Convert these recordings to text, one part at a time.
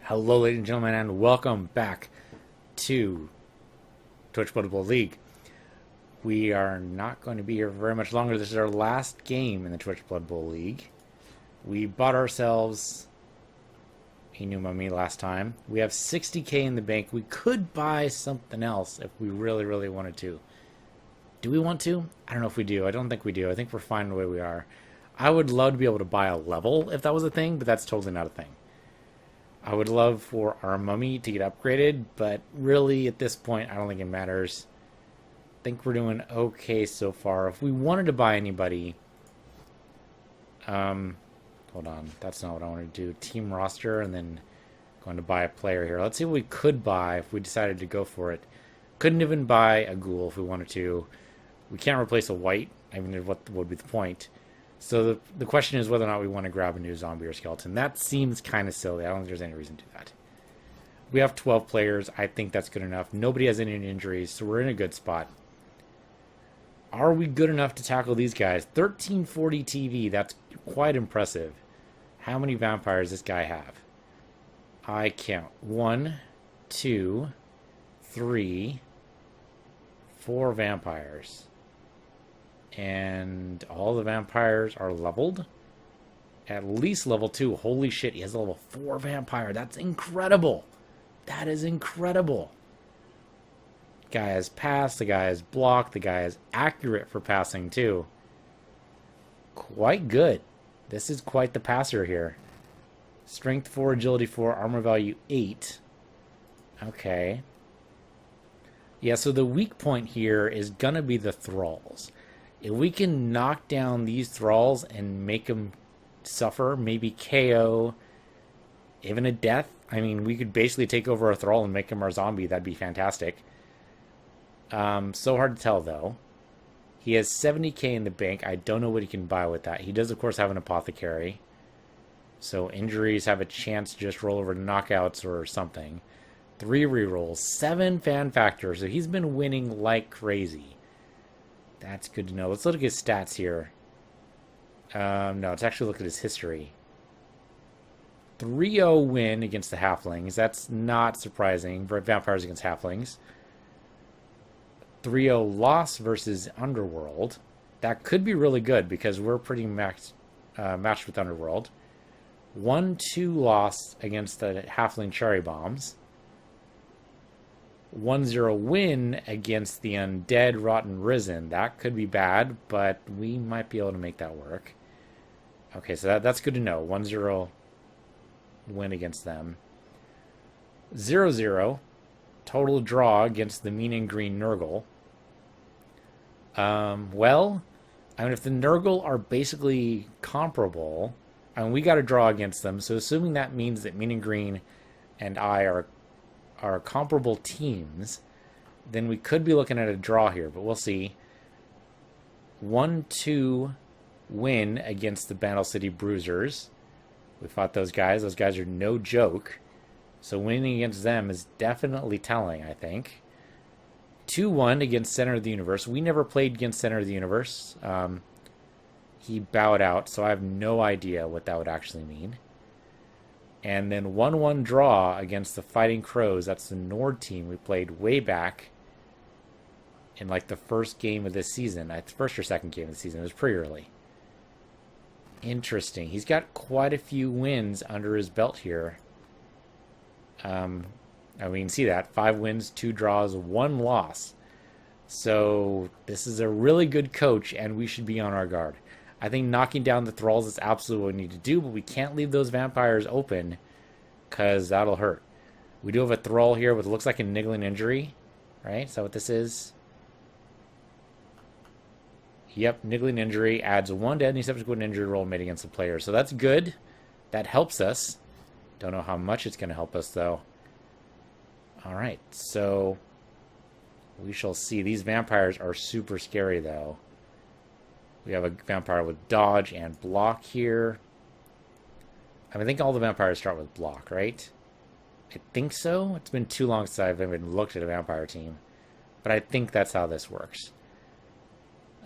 Hello, ladies and gentlemen, and welcome back to Twitch Football League. We are not going to be here for very much longer. This is our last game in the Twitch Blood Bowl League. We bought ourselves a new mummy last time. We have 60k in the bank. We could buy something else if we really, really wanted to. Do we want to? I don't know if we do. I don't think we do. I think we're fine the way we are. I would love to be able to buy a level if that was a thing, but that's totally not a thing. I would love for our mummy to get upgraded, but really at this point, I don't think it matters. I think we're doing okay so far. If we wanted to buy anybody, hold on, that's not what I want to do. Team roster, and then going to buy a player here. Let's see what we could buy if we decided to go for it. Couldn't even buy a ghoul if we wanted to. We can't replace a white. I mean, what would be the point? So the question is whether or not we want to grab a new zombie or skeleton. That seems kind of silly. I don't think there's any reason to do that. We have 12 players. I think that's good enough. Nobody has any injuries, so we're in a good spot. Are we good enough to tackle these guys? 1340 TV. That's quite impressive. How many vampires does this guy have? I count. 1, 2, 3, 4 vampires. And all the vampires are leveled. At least level 2. Holy shit, he has a level 4 vampire. That's incredible. That is incredible. The guy has passed. The guy has blocked. The guy is accurate for passing too. Quite good. This is quite the passer here. Strength 4, agility 4, armor value 8. Okay. Yeah, so the weak point here is gonna be the thralls. If we can knock down these thralls and make them suffer, maybe KO, even a death. I mean, we could basically take over a thrall and make him our zombie. That'd be fantastic. So hard to tell, though. He has 70k in the bank. I don't know what he can buy with that. He does, of course, have an apothecary. So injuries have a chance to just roll over to knockouts or something. 3 rerolls, 7 fan factors. So he's been winning like crazy. That's good to know. Let's look at his stats here. No, let's actually look at his history. 3-0 win against the halflings. That's not surprising. Vampires against halflings. 3-0 loss versus Underworld. That could be really good because we're pretty matched with Underworld. 1-2 loss against the halfling cherry bombs. 1-0 win against the Undead Rotten Risen. That could be bad, but we might be able to make that work. Okay, so that's good to know. 1-0 win against them. 0-0 total draw against the Mean and Green Nurgle. Well, I mean, if the Nurgle are basically comparable, I mean, we got to draw against them. So assuming that means that Mean and Green and I are comparable teams, then we could be looking at a draw here, but we'll see. 1-2 win against the Battle City Bruisers. We fought those guys. Those guys are no joke. So winning against them is definitely telling, I think. 2-1 against Center of the Universe. We never played against Center of the Universe. He bowed out, so I have no idea what that would actually mean. And then 1-1 draw against the Fighting Crows. That's the Nord team we played way back in like the first game of this season. First or second game of the season. It was pretty early. Interesting. He's got quite a few wins under his belt here. And we can see that. 5 wins, 2 draws, 1 loss. So this is a really good coach, and we should be on our guard. I think knocking down the thralls is absolutely what we need to do, but we can't leave those vampires open because that'll hurt. We do have a thrall here with what looks like a niggling injury, right? Is that what this is? Yep, niggling injury adds 1 to any subsequent injury roll made against the player. So that's good. That helps us. Don't know how much it's going to help us, though. All right, so we shall see. These vampires are super scary, though. We have a vampire with dodge and block here. I think all the vampires start with block, right? I think so. It's been too long since I've even looked at a vampire team. But I think that's how this works.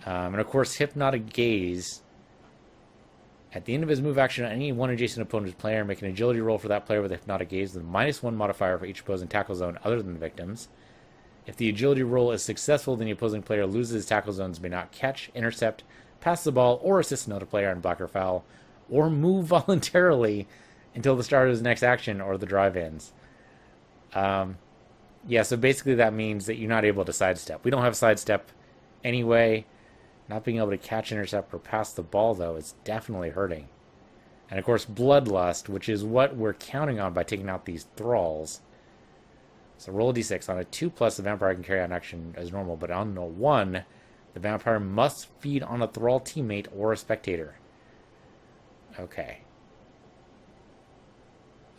And of course, Hypnotic Gaze At the end of his move action, any one adjacent opponent's player make an agility roll for that player with a hypnotic gaze with a -1 modifier for each opposing tackle zone other than the victim's. If the agility roll is successful, then the opposing player loses his tackle zones, may not catch, intercept, pass the ball, or assist another player on block or foul, or move voluntarily until the start of his next action or the drive ends. Yeah, so basically that means that you're not able to sidestep. We don't have sidestep anyway. Not being able to catch, intercept, or pass the ball, though, is definitely hurting. And, of course, Bloodlust, which is what we're counting on by taking out these thralls. So roll a d6. On a 2+, the vampire can carry out an action as normal, but on a 1, the vampire must feed on a thrall teammate or a spectator. Okay.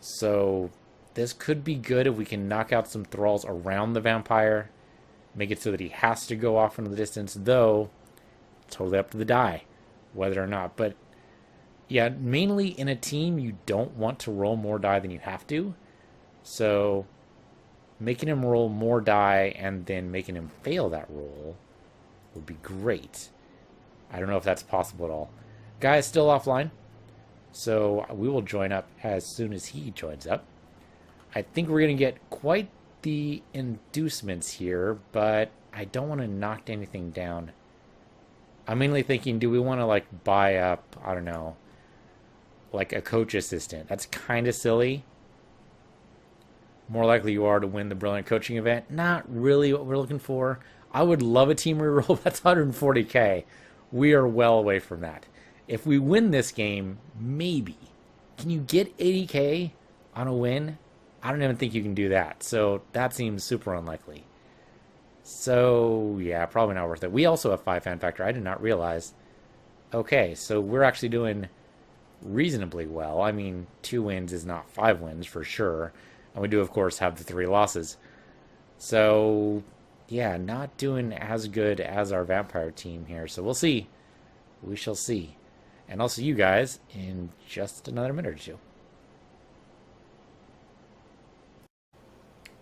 So this could be good if we can knock out some thralls around the vampire. Make it so that he has to go off into the distance, though totally up to the die, whether or not. But yeah, mainly in a team, you don't want to roll more die than you have to. So making him roll more die and then making him fail that roll would be great. I don't know if that's possible at all. Guy is still offline, so we will join up as soon as he joins up. I think we're going to get quite the inducements here, but I don't want to knock anything down. I'm mainly thinking, do we want to, like, buy up, I don't know, like a coach assistant? That's kind of silly. More likely you are to win the Brilliant Coaching event. Not really what we're looking for. I would love a team reroll. That's 140k. We are well away from that. If we win this game, maybe. Can you get 80k on a win? I don't even think you can do that. So that seems super unlikely. So, yeah, probably not worth it. We also have 5 fan factor. I did not realize. Okay, so we're actually doing reasonably well. I mean, 2 wins is not 5 wins for sure. And we do, of course, have the 3 losses. So, yeah, not doing as good as our vampire team here. So we'll see. We shall see. And I'll see you guys in just another minute or two.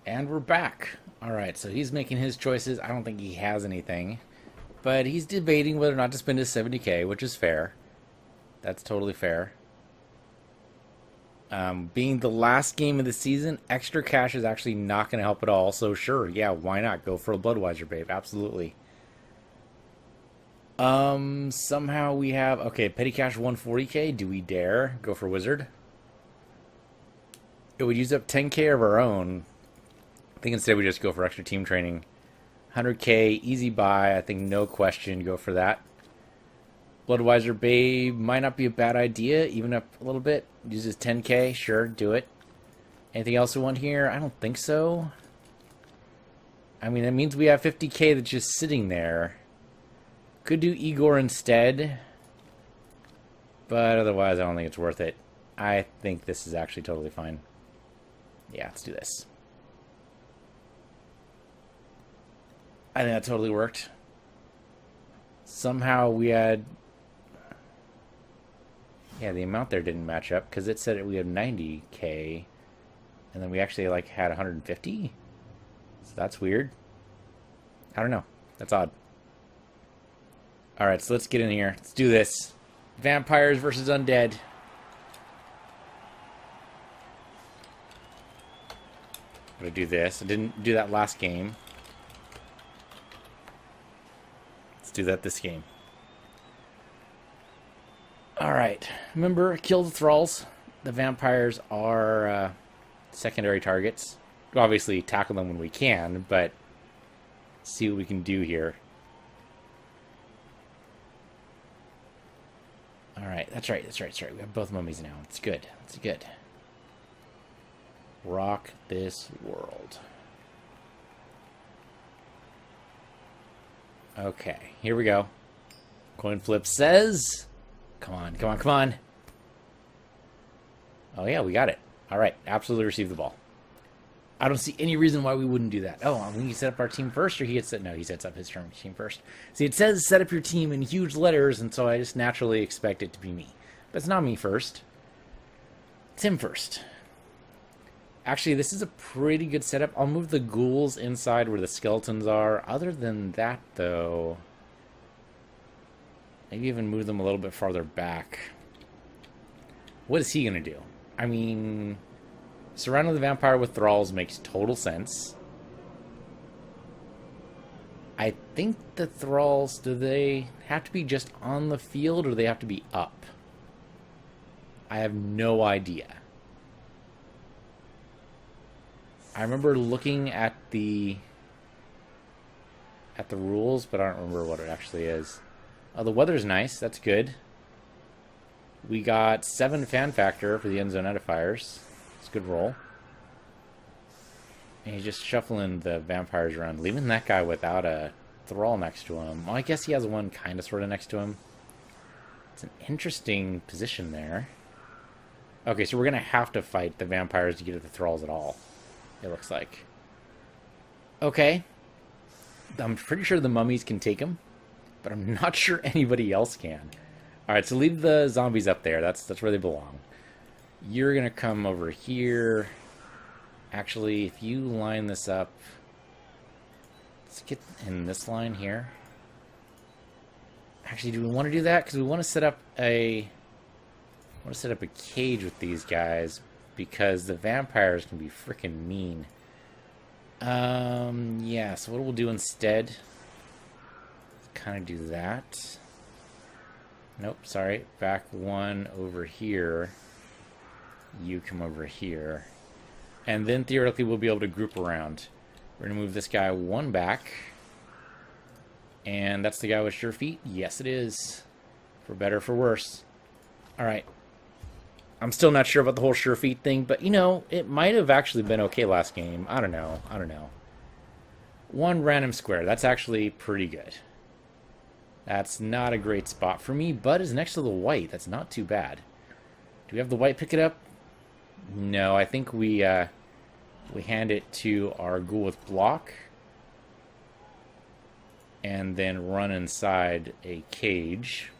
And we're back. All right, so he's making his choices. I don't think he has anything, but he's debating whether or not to spend his 70k, which is fair. That's totally fair. Being the last game of the season, extra cash is actually not going to help at all. So sure, yeah, why not go for a Bloodweiser babe? Absolutely. Somehow we have, okay, petty cash 140k. Do we dare go for Wizard? It would use up 10k of our own. I think instead we just go for extra team training. 100k, easy buy. I think no question, go for that. Bloodweiser Babe might not be a bad idea, even up a little bit. Uses 10k, sure, do it. Anything else we want here? I don't think so. I mean, that means we have 50k that's just sitting there. Could do Igor instead. But otherwise, I don't think it's worth it. I think this is actually totally fine. Yeah, let's do this. I think that totally worked. Somehow we had... Yeah, the amount there didn't match up because it said we had 90k and then we actually like had 150. So that's weird. I don't know. That's odd. Alright, so let's get in here. Let's do this. Vampires versus Undead. I'm gonna do this. I didn't do that last game. Let's do that this game. Alright. Remember, kill the thralls. The vampires are secondary targets. Obviously, tackle them when we can, but see what we can do here. Alright, that's right, that's right, that's right. We have both mummies now. It's good. It's good. Rock this world. Okay, here we go. Coin flip says... Come on, come on, come on. Oh yeah, we got it. Alright, absolutely receive the ball. I don't see any reason why we wouldn't do that. Oh, we set up our team first, or he gets set? No, he sets up his team first. See, it says set up your team in huge letters, and so I just naturally expect it to be me. But it's not me first. It's him first. Actually, this is a pretty good setup. I'll move the ghouls inside where the skeletons are. Other than that, though, maybe even move them a little bit farther back. What is he going to do? I mean, surrounding the vampire with thralls makes total sense. I think the thralls, do they have to be just on the field or do they have to be up? I have no idea. I remember looking at the rules, but I don't remember what it actually is. Oh, the weather's nice. That's good. We got 7 fan factor for the Endzone Edifiers. It's a good roll. And he's just shuffling the vampires around, leaving that guy without a thrall next to him. Well, I guess he has one kind of sort of next to him. It's an interesting position there. Okay, so we're going to have to fight the vampires to get at the thralls at all, it looks like. Okay. I'm pretty sure the mummies can take him, but I'm not sure anybody else can. Alright, so leave the zombies up there. That's where they belong. You're going to come over here. Actually, if you line this up... Let's get in this line here. Actually, do we want to do that? Because we want to set up a... I want to set up a cage with these guys because the vampires can be freaking mean. Yeah, so what we'll do instead... kind of do that. Nope, sorry. Back one over here. You come over here. And then theoretically we'll be able to group around. We're going to move this guy one back. And that's the guy with sure feet? Yes, it is. For better or for worse. Alright. I'm still not sure about the whole sure feet thing, but you know, it might have actually been okay last game. I don't know. I don't know. One random square. That's actually pretty good. That's not a great spot for me, but is next to the white. That's not too bad. Do we have the white pick it up? No, I think we hand it to our ghoul with block. And then run inside a cage.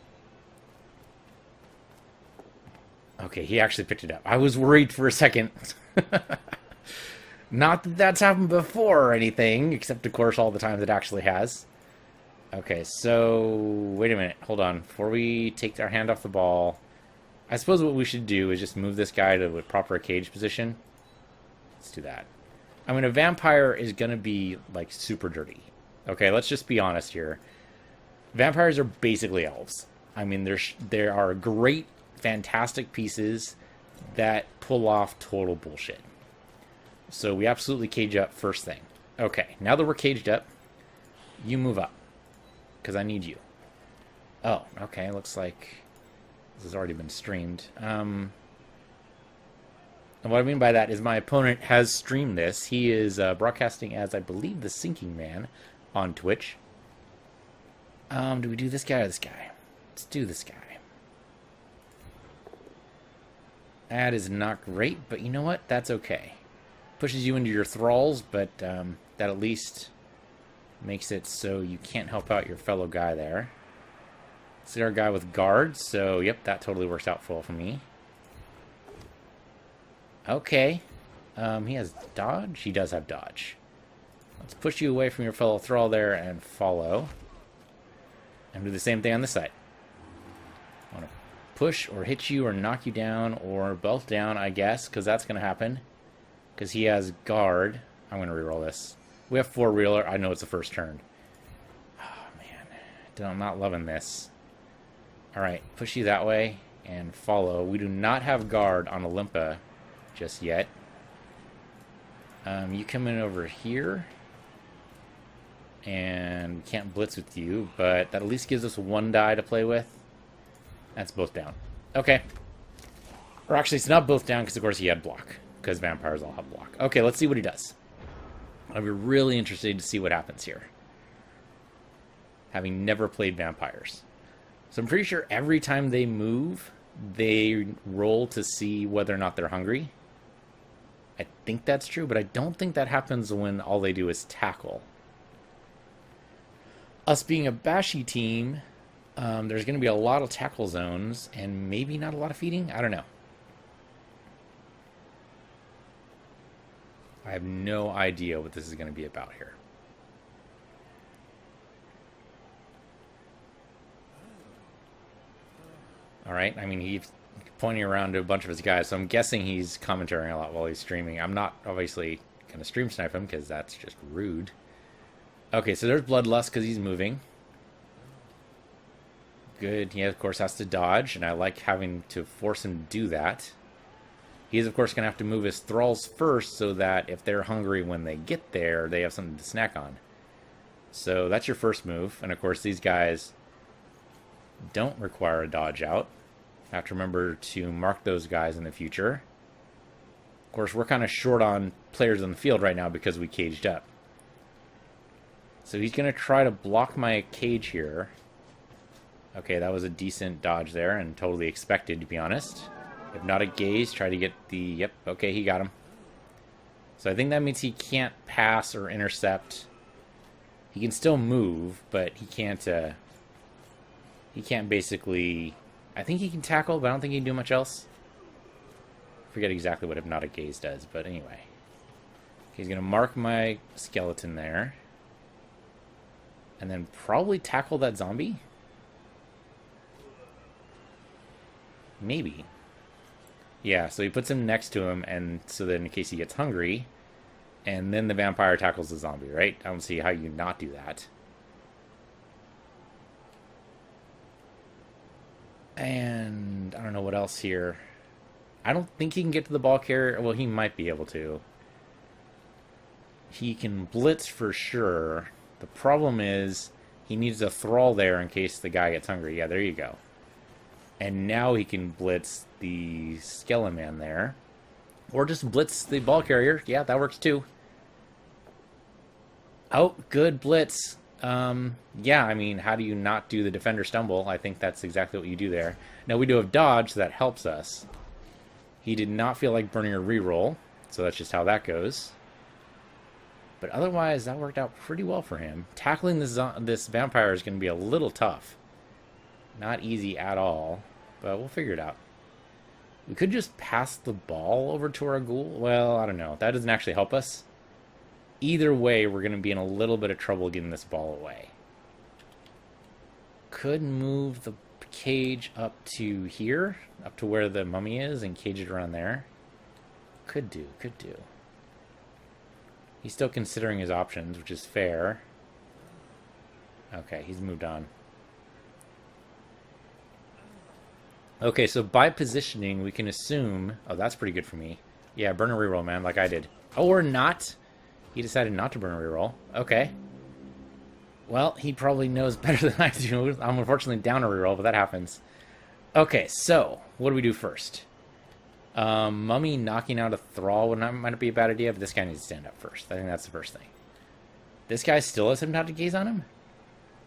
Okay, he actually picked it up. I was worried for a second. Not that that's happened before or anything, except of course all the times it actually has. Okay, so wait a minute. Hold on. Before we take our hand off the ball, I suppose what we should do is just move this guy to a proper cage position. Let's do that. I mean, a vampire is going to be, like, super dirty. Okay, let's just be honest here. Vampires are basically elves. I mean, there are great, fantastic pieces that pull off total bullshit. So we absolutely cage up first thing. Okay, now that we're caged up, you move up. Because I need you. Oh, okay, looks like this has already been streamed. And what I mean by that is my opponent has streamed this. He is broadcasting as, I believe, the Sinking Man on Twitch. Do we do this guy or this guy? Let's do this guy. That is not great, but you know what? That's okay. Pushes you into your thralls, but that at least makes it so you can't help out your fellow guy there. See our guy with guards, so yep, that totally works out well for me. Okay. He has dodge? He does have dodge. Let's push you away from your fellow thrall there and follow. And do the same thing on this side. I want to push or hit you or knock you down or belt down, I guess, because that's going to happen. Because he has guard. I'm going to reroll this. We have 4-reeler. I know it's the first turn. Oh, man. I'm not loving this. Alright, push you that way and follow. We do not have guard on Olympa just yet. You come in over here. And we can't blitz with you, but that at least gives us 1 die to play with. That's both down. Okay. Or actually, it's not both down because, of course, he had block. Because vampires all have block. Okay, let's see what he does. I'll be really interested to see what happens here. Having never played vampires. So I'm pretty sure every time they move, they roll to see whether or not they're hungry. I think that's true, but I don't think that happens when all they do is tackle. Us being a bashy team, there's going to be a lot of tackle zones and maybe not a lot of feeding. I don't know. I have no idea what this is going to be about here. All right. I mean, he pointing around to a bunch of his guys, so I'm guessing he's commentating a lot while he's streaming. I'm not obviously going to stream snipe him because that's just rude. Okay, so there's Bloodlust because he's moving. Good. He, of course, has to dodge, and I like having to force him to do that. He's, of course, going to have to move his thralls first so that if they're hungry when they get there, they have something to snack on. So that's your first move. And, of course, these guys don't require a dodge out. Have to remember to mark those guys in the future. Of course, we're kind of short on players on the field right now because we caged up. So he's going to try to block my cage here. Okay, that was a decent dodge there and totally expected, to be honest. If not a gaze, try to get the... Yep, okay, he got him. So I think that means he can't pass or intercept. He can still move, but he can't basically... I think he can tackle, but I don't think he can do much else. I forget exactly what Hypnotic Gaze does, but anyway. Okay, he's going to mark my skeleton there. And then probably tackle that zombie? Maybe. Yeah, so he puts him next to him, and so that in case he gets hungry, and then the vampire tackles the zombie, right? I don't see how you not do that. And I don't know what else here. I don't think he can get to the ball carrier. Well, he might be able to. He can blitz for sure. The problem is he needs a thrall there in case the guy gets hungry. Yeah, there you go. And now he can blitz the Skeleton Man there. Or just blitz the ball carrier. Yeah, that works too. Oh, good blitz. Yeah, I mean, how do you not do the defender stumble? I think that's exactly what you do there. Now, we do have dodge, so that helps us. He did not feel like burning a reroll, so that's just how that goes. But otherwise, that worked out pretty well for him. Tackling this vampire is going to be a little tough. Not easy at all, but we'll figure it out. We could just pass the ball over to our ghoul. Well, I don't know. That doesn't actually help us. Either way, we're going to be in a little bit of trouble getting this ball away. Could move the cage up to here, up to where the mummy is, and cage it around there. Could do. He's still considering his options, which is fair. Okay, he's moved on. Okay, so by positioning, we can assume... Oh, that's pretty good for me. Yeah, burn a reroll, man, like I did. Oh, or not. He decided not to burn a reroll. Okay. Well, he probably knows better than I do. I'm unfortunately down a reroll, but that happens. Okay, so what do we do first? Mummy knocking out a thrall might not be a bad idea, but this guy needs to stand up first. I think that's the first thing. This guy still has Hypnotic Gaze on him?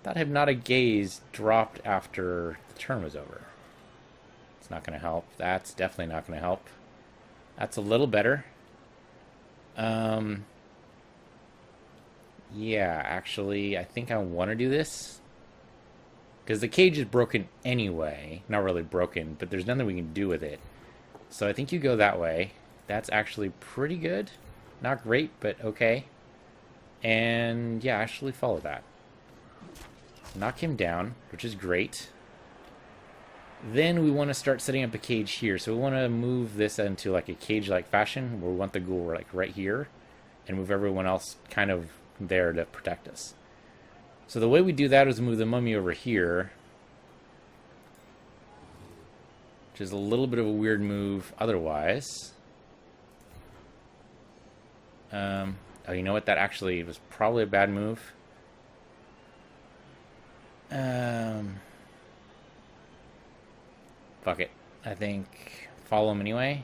I thought Hypnotic Gaze dropped after the turn was over. It's not going to help. That's definitely not going to help. That's a little better. Yeah, actually, I think I want to do this. Because the cage is broken anyway. Not really broken, but there's nothing we can do with it. So I think you go that way. That's actually pretty good. Not great, but okay. And yeah, actually follow that. Knock him down, which is great. Then we want to start setting up a cage here. So we want to move this into like a cage-like fashion, where we want the ghoul like right here, and move everyone else kind of there to protect us. So the way we do that is move the mummy over here, which is a little bit of a weird move otherwise. Oh, you know what? That actually was probably a bad move. Fuck it. I think follow him anyway.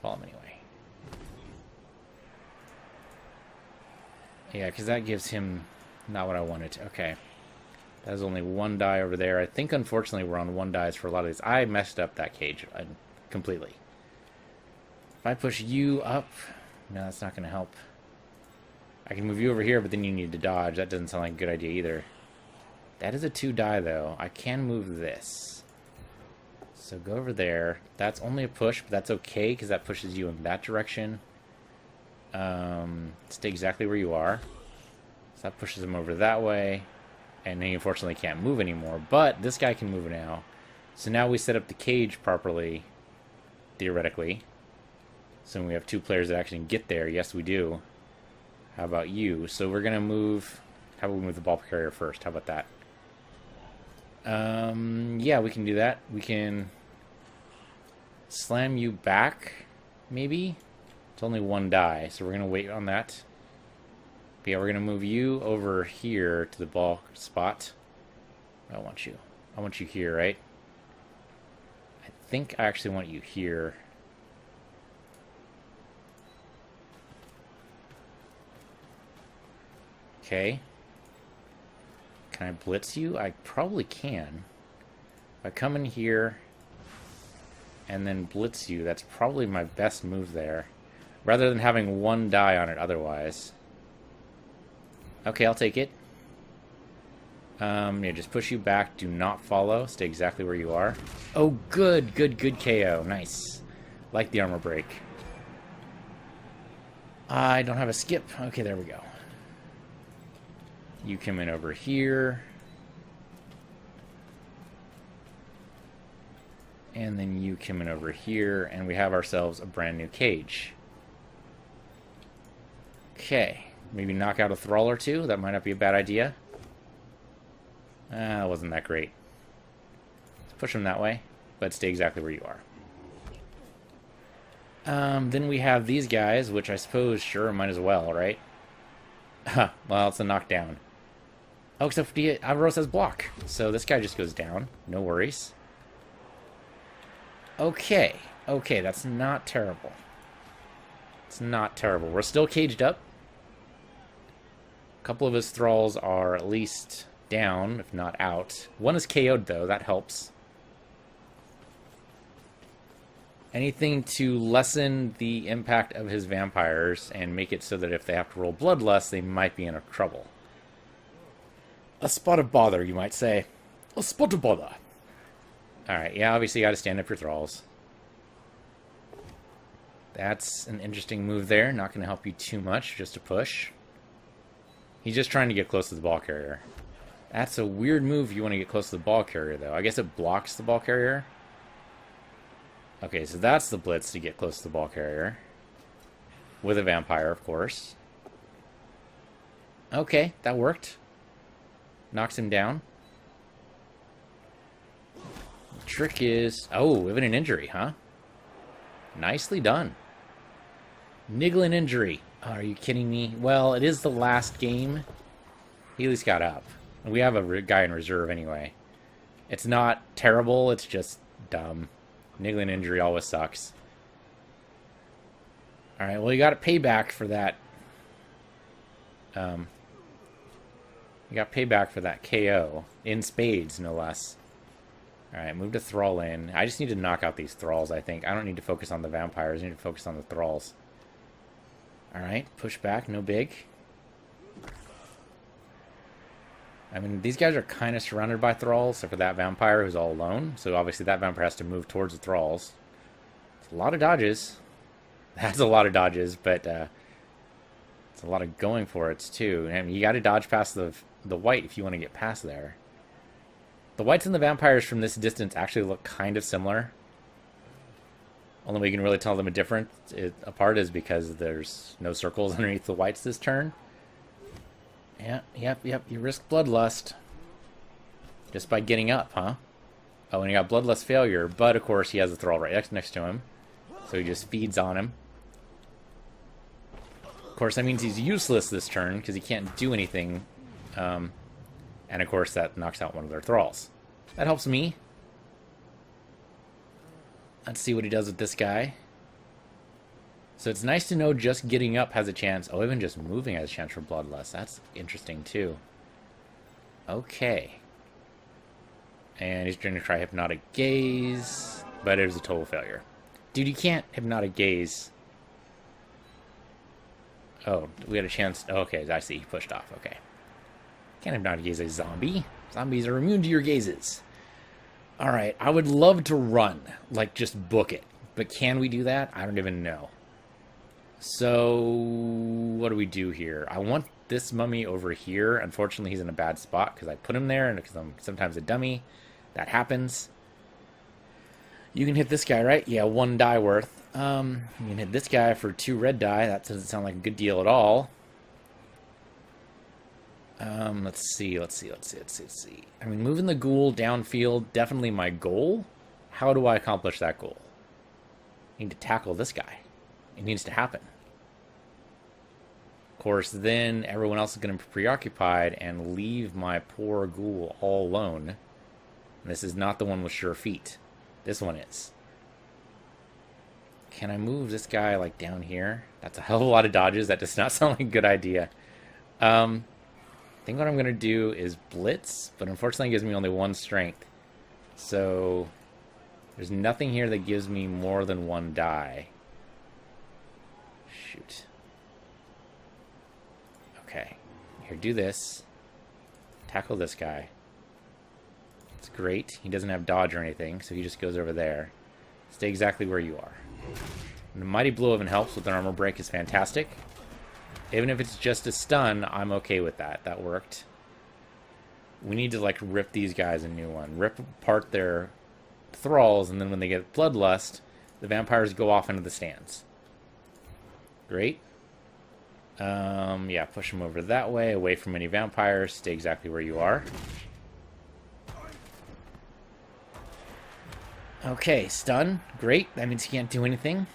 Follow him anyway. Yeah, because that gives him not what I wanted. Okay. There's only one die over there. I think, unfortunately, we're on one dice for a lot of these. I messed up that cage completely. If I push you up... No, that's not going to help. I can move you over here, but then you need to dodge. That doesn't sound like a good idea either. That is a 2 die, though. I can move this. So go over there. That's only a push, but that's okay, because that pushes you in that direction. Stay exactly where you are. So that pushes him over that way. And he unfortunately can't move anymore. But this guy can move now. So now we set up the cage properly. theoretically. So we have 2 players that actually can get there. Yes, we do. How about you? So we're going to move... How about we move the ball carrier first? How about that? Yeah, we can do that. We can slam you back, maybe? It's only 1 die, so we're going to wait on that. But yeah, we're going to move you over here to the ball spot. I want you. I want you here, right? I think I actually want you here. Okay. Can I blitz you? I probably can. If I come in here and then blitz you, that's probably my best move there. Rather than having 1 die on it otherwise. Okay, I'll take it. Yeah, just push you back. Do not follow. Stay exactly where you are. Oh, good, good, good KO. Nice. Like the armor break. I don't have a skip. Okay, there we go. You come in over here. And then you come in over here, and we have ourselves a brand new cage. Okay. Maybe knock out a thrall or 2. That might not be a bad idea. It wasn't that great. Let's push them that way, but stay exactly where you are. Then we have these guys, which I suppose, sure, might as well, right? Well, it's a knockdown. Oh, except for Alvaro says block. So this guy just goes down. No worries. Okay. Okay, that's not terrible. It's not terrible. We're still caged up. A couple of his thralls are at least down, if not out. 1 is KO'd, though. That helps. Anything to lessen the impact of his vampires and make it so that if they have to roll bloodlust, they might be in trouble. A spot of bother, you might say. A spot of bother. Alright, yeah, obviously you gotta stand up your thralls. That's an interesting move there. Not gonna help you too much, just a push. He's just trying to get close to the ball carrier. That's a weird move if you want to get close to the ball carrier, though. I guess it blocks the ball carrier. Okay, so that's the blitz to get close to the ball carrier. With a vampire, of course. Okay, that worked. Knocks him down. The trick is... Oh, even an injury, huh? Nicely done. Niggling injury. Oh, are you kidding me? Well, it is the last game. He at least got up. We have a guy in reserve anyway. It's not terrible, it's just dumb. Niggling injury always sucks. Alright, well, you got payback for that. You got payback for that KO. In spades, no less. Alright, move to Thrall in. I just need to knock out these Thralls, I think. I don't need to focus on the vampires. I need to focus on the Thralls. Alright, push back, no big. I mean, these guys are kind of surrounded by Thralls, except for that vampire who's all alone. So obviously that vampire has to move towards the Thralls. It's a lot of dodges. That's a lot of dodges, but it's a lot of going for it, too. I mean, you got to dodge past the white if you want to get past there. The whites and the vampires from this distance actually look kind of similar. Only way you can really tell them apart is because there's no circles underneath the whites this turn. Yep. You risk bloodlust. Just by getting up, huh? Oh, and he got bloodlust failure, but of course he has a Thrall right next to him. So he just feeds on him. Of course, that means he's useless this turn, because he can't do anything. And of course, that knocks out one of their Thralls. That helps me. Let's see what he does with this guy. So it's nice to know just getting up has a chance. Oh, even just moving has a chance for bloodlust. That's interesting, too. Okay. And he's going to try Hypnotic Gaze, but it was a total failure. Dude, you can't Hypnotic Gaze. Oh, we had a chance. Oh, okay, I see. He pushed off. Okay. Can't Hypnotic Gaze a zombie. Zombies are immune to your gazes. Alright, I would love to run. Like, just book it. But can we do that? I don't even know. So, what do we do here? I want this mummy over here. Unfortunately, he's in a bad spot because I put him there and because I'm sometimes a dummy. That happens. You can hit this guy, right? Yeah, 1 die worth. You can hit this guy for 2 red die. That doesn't sound like a good deal at all. Let's see. I mean, moving the ghoul downfield, definitely my goal. How do I accomplish that goal? I need to tackle this guy. It needs to happen. Of course, then everyone else is going to be preoccupied and leave my poor ghoul all alone. And this is not the one with sure feet. This one is. Can I move this guy, like, down here? That's a hell of a lot of dodges. That does not sound like a good idea. I think what I'm going to do is blitz, but unfortunately it gives me only 1 strength. So there's nothing here that gives me more than 1 die. Shoot. Okay. Here, do this. Tackle this guy. It's great. He doesn't have dodge or anything, so he just goes over there. Stay exactly where you are. And the Mighty Blow even helps with an armor break is fantastic. Even if it's just a stun, I'm okay with that. That worked. We need to, like, rip these guys a new one. Rip apart their thralls, and then when they get bloodlust, the vampires go off into the stands. Great. Yeah, push them over that way, away from any vampires. Stay exactly where you are. Okay, stun. Great. That means he can't do anything.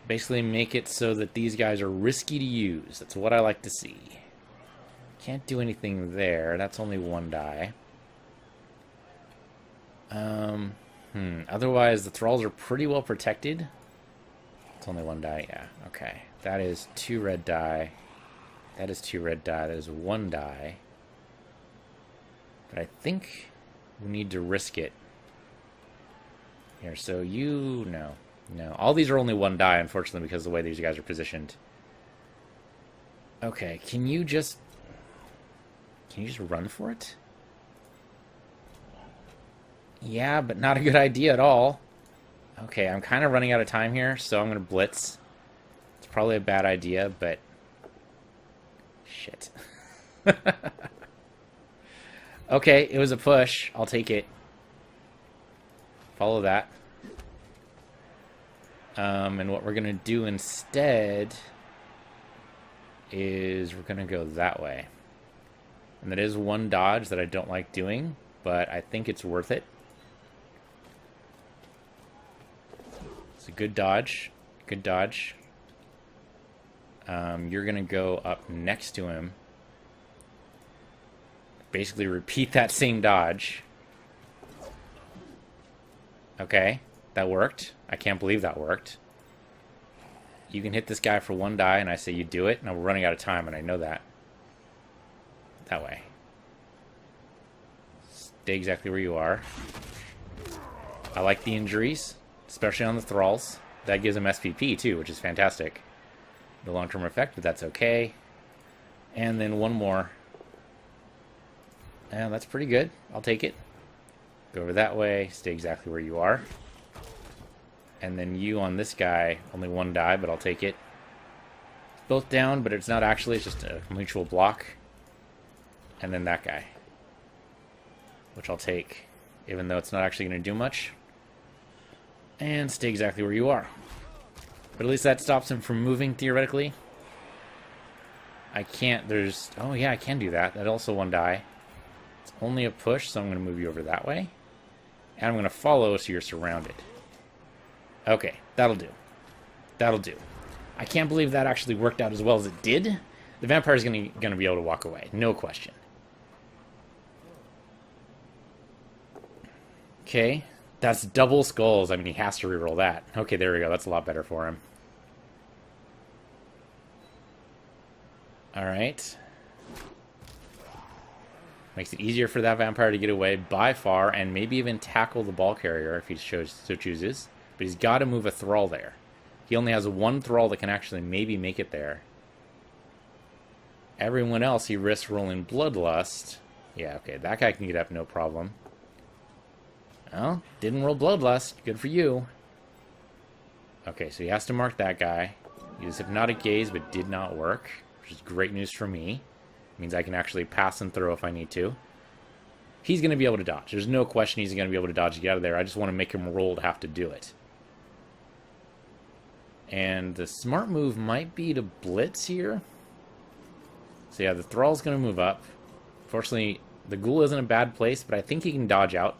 Basically make it so that these guys are risky to use. That's what I like to see. Can't do anything there. That's only 1 die. Otherwise, the thralls are pretty well protected. It's only 1 die, yeah. Okay. That is 2 red die. That is 2 red die. That is 1 die. But I think we need to risk it. Here, so you... No. No. All these are only 1 die, unfortunately, because of the way these guys are positioned. Okay, can you just run for it? Yeah, but not a good idea at all. Okay, I'm kind of running out of time here, so I'm going to blitz. It's probably a bad idea, but... Shit. Okay, it was a push. I'll take it. Follow that. And what we're going to do instead is we're going to go that way. And that is 1 dodge that I don't like doing, but I think it's worth it. It's a good dodge. Good dodge. You're going to go up next to him. Basically repeat that same dodge. Okay, that worked. I can't believe that worked. You can hit this guy for 1 die, and I say you do it. Now we're running out of time, and I know that. That way. Stay exactly where you are. I like the injuries, especially on the thralls. That gives them SPP, too, which is fantastic. The long-term effect, but that's okay. And then 1 more. And that's pretty good. I'll take it. Go over that way. Stay exactly where you are. And then you on this guy, only 1 die, but I'll take it. Both down, but it's not actually. It's just a mutual block. And then that guy, which I'll take, even though it's not actually going to do much. And stay exactly where you are. But at least that stops him from moving, theoretically. I can't, there's... Oh, yeah, I can do that. That also 1 die. It's only a push, so I'm going to move you over that way. And I'm going to follow so you're surrounded. Okay, that'll do. That'll do. I can't believe that actually worked out as well as it did. The vampire's going to be able to walk away. No question. Okay, that's double skulls. I mean, he has to reroll that. Okay, there we go. That's a lot better for him. Alright. Makes it easier for that vampire to get away by far, and maybe even tackle the ball carrier if he so chooses. But he's got to move a thrall there. He only has 1 thrall that can actually maybe make it there. Everyone else, he risks rolling Bloodlust. Yeah, okay, that guy can get up, no problem. Well, didn't roll Bloodlust. Good for you. Okay, so he has to mark that guy. Used Hypnotic Gaze, but did not work, which is great news for me. Means I can actually pass and throw if I need to. He's going to be able to dodge. There's no question he's going to be able to dodge to get out of there. I just want to make him roll to have to do it. And the smart move might be to blitz here. So yeah, the Thrall's going to move up. Fortunately, the Ghoul is in a bad place, but I think he can dodge out.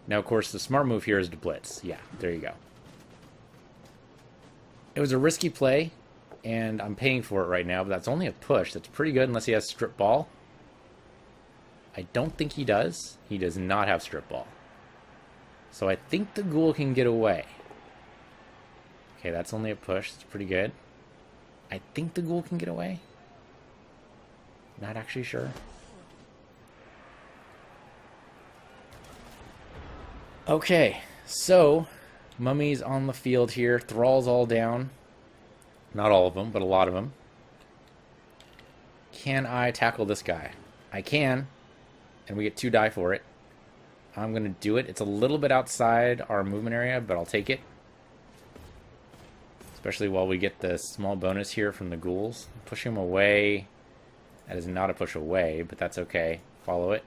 Now, of course, the smart move here is to blitz. Yeah, there you go. It was a risky play, and I'm paying for it right now, but that's only a push. That's pretty good unless he has strip ball. I don't think he does. He does not have strip ball. So I think the Ghoul can get away. Okay, that's only a push. It's pretty good. I think the Ghoul can get away. Not actually sure. Okay, so mummies on the field here. Thralls all down. Not all of them, but a lot of them. Can I tackle this guy? I can. And we get 2 die for it. I'm going to do it. It's a little bit outside our movement area, but I'll take it. Especially while we get the small bonus here from the ghouls. Push him away. That is not a push away, but that's okay. Follow it.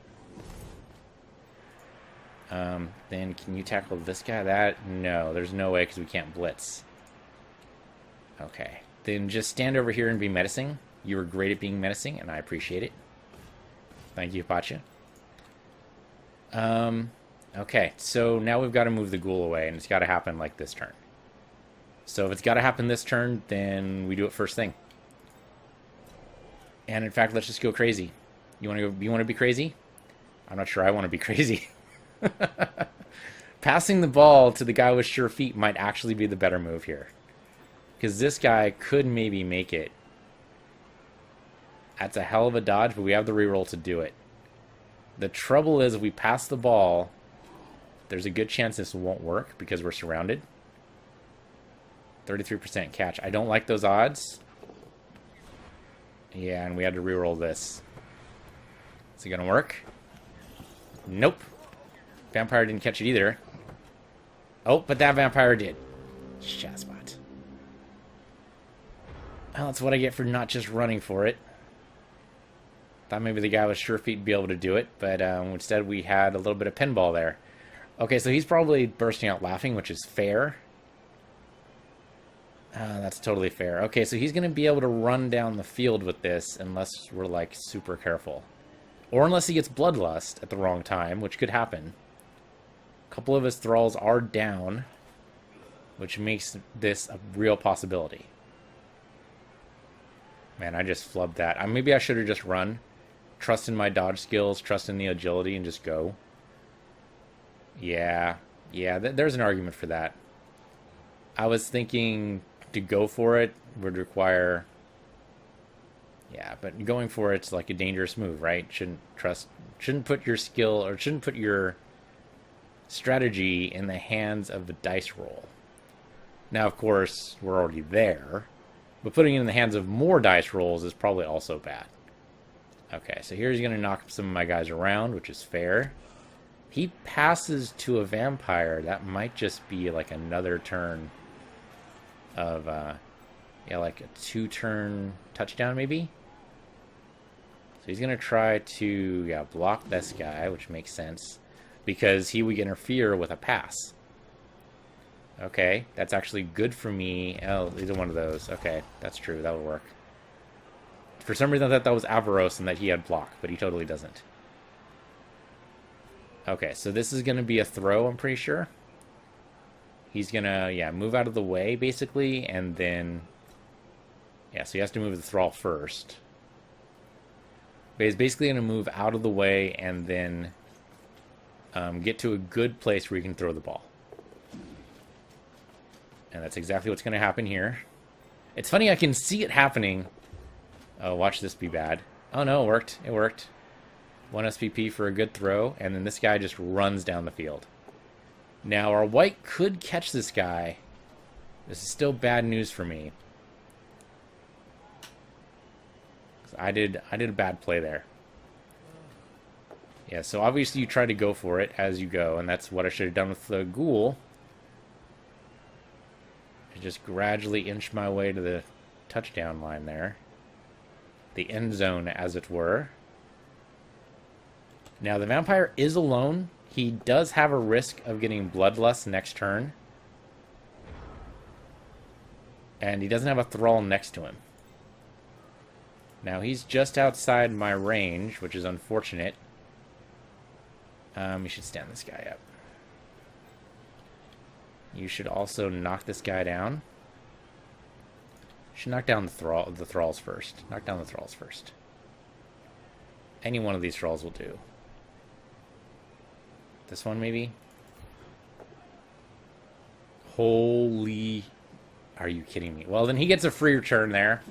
Then can you tackle this guy? No, there's no way because we can't blitz. Okay. Then just stand over here and be menacing. You were great at being menacing, and I appreciate it. Thank you, Pacha. Okay, so now we've got to move the ghoul away, and it's got to happen like this turn. So if it's got to happen this turn, then we do it first thing. And in fact, let's just go crazy. You want to be crazy? I'm not sure I want to be crazy. Passing the ball to the guy with sure feet might actually be the better move here. Because this guy could maybe make it. That's a hell of a dodge, but we have the reroll to do it. The trouble is, if we pass the ball, there's a good chance this won't work because we're surrounded. 33% catch. I don't like those odds. Yeah, and we had to reroll this. Is it going to work? Nope. Vampire didn't catch it either. Oh, but that vampire did. Shazbot. Well, that's what I get for not just running for it. Thought maybe the guy with sure feet would be able to do it, but instead we had a little bit of pinball there. Okay, so he's probably bursting out laughing, which is fair. That's totally fair. Okay, so he's going to be able to run down the field with this unless we're, like, super careful. Or unless he gets Bloodlust at the wrong time, which could happen. A couple of his thralls are down, which makes this a real possibility. Man, I just flubbed that. Maybe I should have just run. Trust in my dodge skills, trust in the agility, and just go. Yeah, there's an argument for that. I was thinking to go for it would require... Yeah, but going for it's like a dangerous move, right? Shouldn't put your skill, or shouldn't put your strategy in the hands of the dice roll. Now, of course, we're already there, but putting it in the hands of more dice rolls is probably also bad. Okay, so here he's going to knock some of my guys around, which is fair. He passes to a vampire. That might just be like another turn of, yeah, like a 2-turn touchdown maybe? So he's going to try to, yeah, block this guy, which makes sense, because he would interfere with a pass. Okay, that's actually good for me. Oh, either one of those. Okay, that's true. That would work. For some reason, I thought that was Avaros and that he had block, but he totally doesn't. Okay, so this is going to be a throw, I'm pretty sure. He's going to, yeah, move out of the way, basically, and then... Yeah, so he has to move the thrall first. But he's basically going to move out of the way and then get to a good place where he can throw the ball. And that's exactly what's going to happen here. It's funny, I can see it happening. Oh, watch this be bad. Oh no, it worked. It worked. 1 SPP for a good throw, and then this guy just runs down the field. Now, our white could catch this guy. This is still bad news for me. I did a bad play there. Yeah, so obviously you try to go for it as you go, and that's what I should have done with the ghoul. I just gradually inch my way to the touchdown line there. The end zone, as it were. Now, the vampire is alone. He does have a risk of getting bloodlust next turn. And he doesn't have a thrall next to him. Now, he's just outside my range, which is unfortunate. You should stand this guy up. You should also knock this guy down. You should knock down the thralls first. Knock down the thralls first. Any one of these thralls will do. This one, maybe? Holy... Are you kidding me? Well, then he gets a free return there.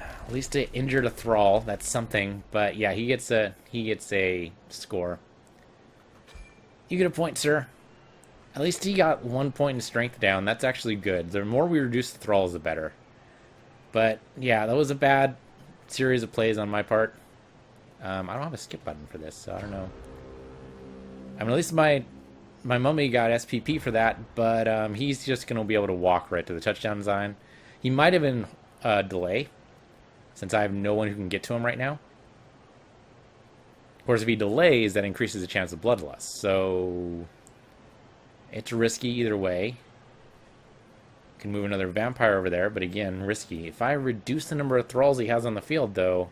At least it injured a thrall. That's something. But yeah, he gets a score. You get a point, sir. At least he got 1 point in strength down. That's actually good. The more we reduce the thralls, the better. But yeah, that was a bad series of plays on my part. I don't have a skip button for this, so I don't know. I mean, at least my mummy got SPP for that, but he's just going to be able to walk right to the touchdown design. He might have been delay, since I have no one who can get to him right now. Of course, if he delays, that increases the chance of bloodlust. So it's risky either way. Can move another vampire over there, but again, risky. If I reduce the number of thralls he has on the field, though,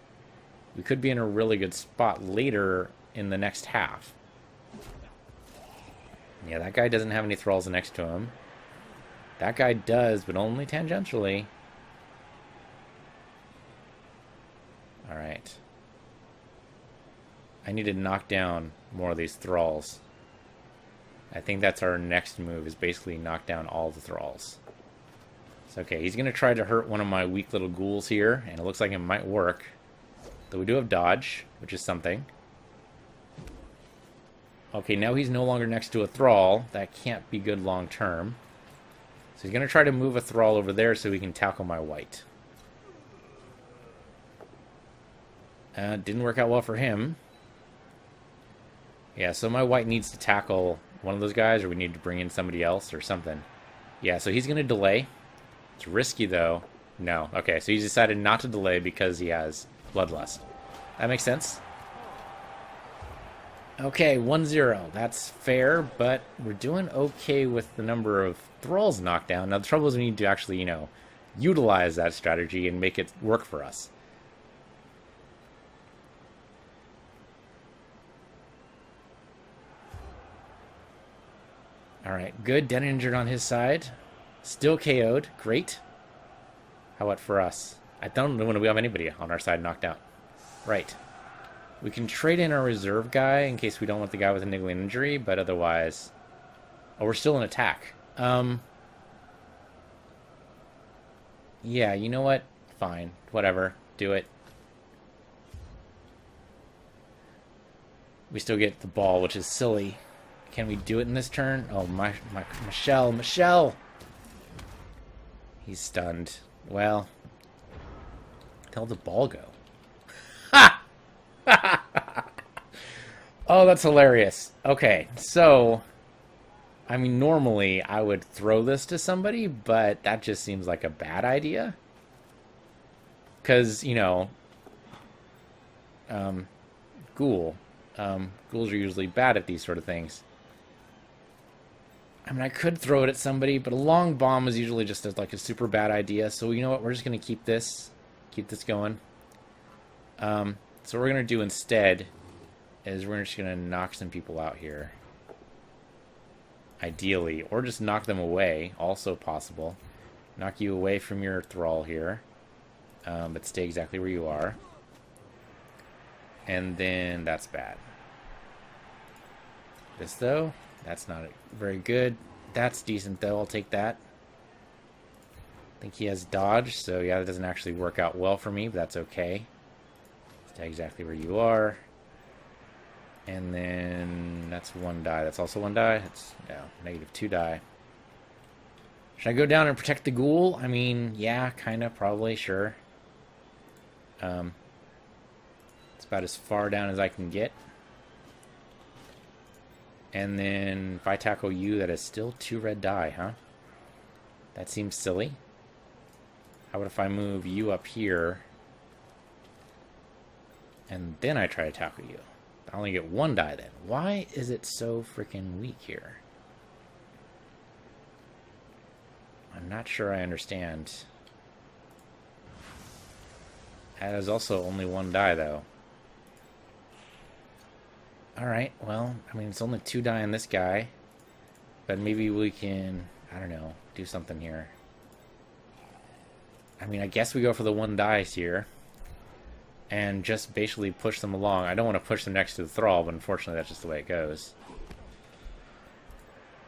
we could be in a really good spot later in the next half. Yeah, that guy doesn't have any thralls next to him. That guy does, but only tangentially. Alright. I need to knock down more of these thralls. I think that's our next move, is basically knock down all the thralls. So, okay, he's going to try to hurt one of my weak little ghouls here, and it looks like it might work. Though we do have dodge, which is something. Okay, now he's no longer next to a thrall. That can't be good long term. So he's going to try to move a thrall over there so he can tackle my white. Didn't work out well for him. Yeah, so my white needs to tackle one of those guys, or we need to bring in somebody else or something. Yeah, so he's going to delay. It's risky, though. No. Okay, so he's decided not to delay because he has bloodlust. That makes sense. Okay, 1-0. That's fair, but we're doing okay with the number of thralls knocked down. Now, the trouble is we need to actually, you know, utilize that strategy and make it work for us. Alright, good. Dead and injured on his side. Still KO'd. Great. How about for us? I don't know when we have anybody on our side knocked out. Right. We can trade in our reserve guy in case we don't want the guy with a niggling injury, but otherwise... Oh, we're still in attack. Yeah, you know what? Fine. Whatever. Do it. We still get the ball, which is silly. Can we do it in this turn? Oh, Michelle! He's stunned. Well, tell the ball go. Ha! Oh, that's hilarious. Okay, so, I mean, normally I would throw this to somebody, but that just seems like a bad idea. Because, you know, ghouls are usually bad at these sort of things. I mean, I could throw it at somebody, but a long bomb is usually just like a super bad idea. So you know what? We're just going to keep this going. So what we're going to do instead is we're just going to knock some people out here. Ideally. Or just knock them away. Also possible. Knock you away from your thrall here. But stay exactly where you are. And then that's bad. This, though, that's not very good. That's decent, though. I'll take that. I think he has dodge, so yeah, that doesn't actually work out well for me, but that's okay. Stay exactly where you are. And then that's one die. That's also one die. It's, yeah, -2 die. Should I go down and protect the ghoul? I mean, yeah, kind of, probably, sure. It's about as far down as I can get. And then if I tackle you, that is still 2 red die, huh? That seems silly. How about if I move you up here, and then I try to tackle you? I only get 1 die then. Why is it so freaking weak here? I'm not sure I understand. That is also only 1 die, though. Alright, well, I mean, it's only 2 die on this guy. But maybe we can, I don't know, do something here. I mean, I guess we go for the 1 dice here. And just basically push them along. I don't want to push them next to the Thrall, but unfortunately that's just the way it goes.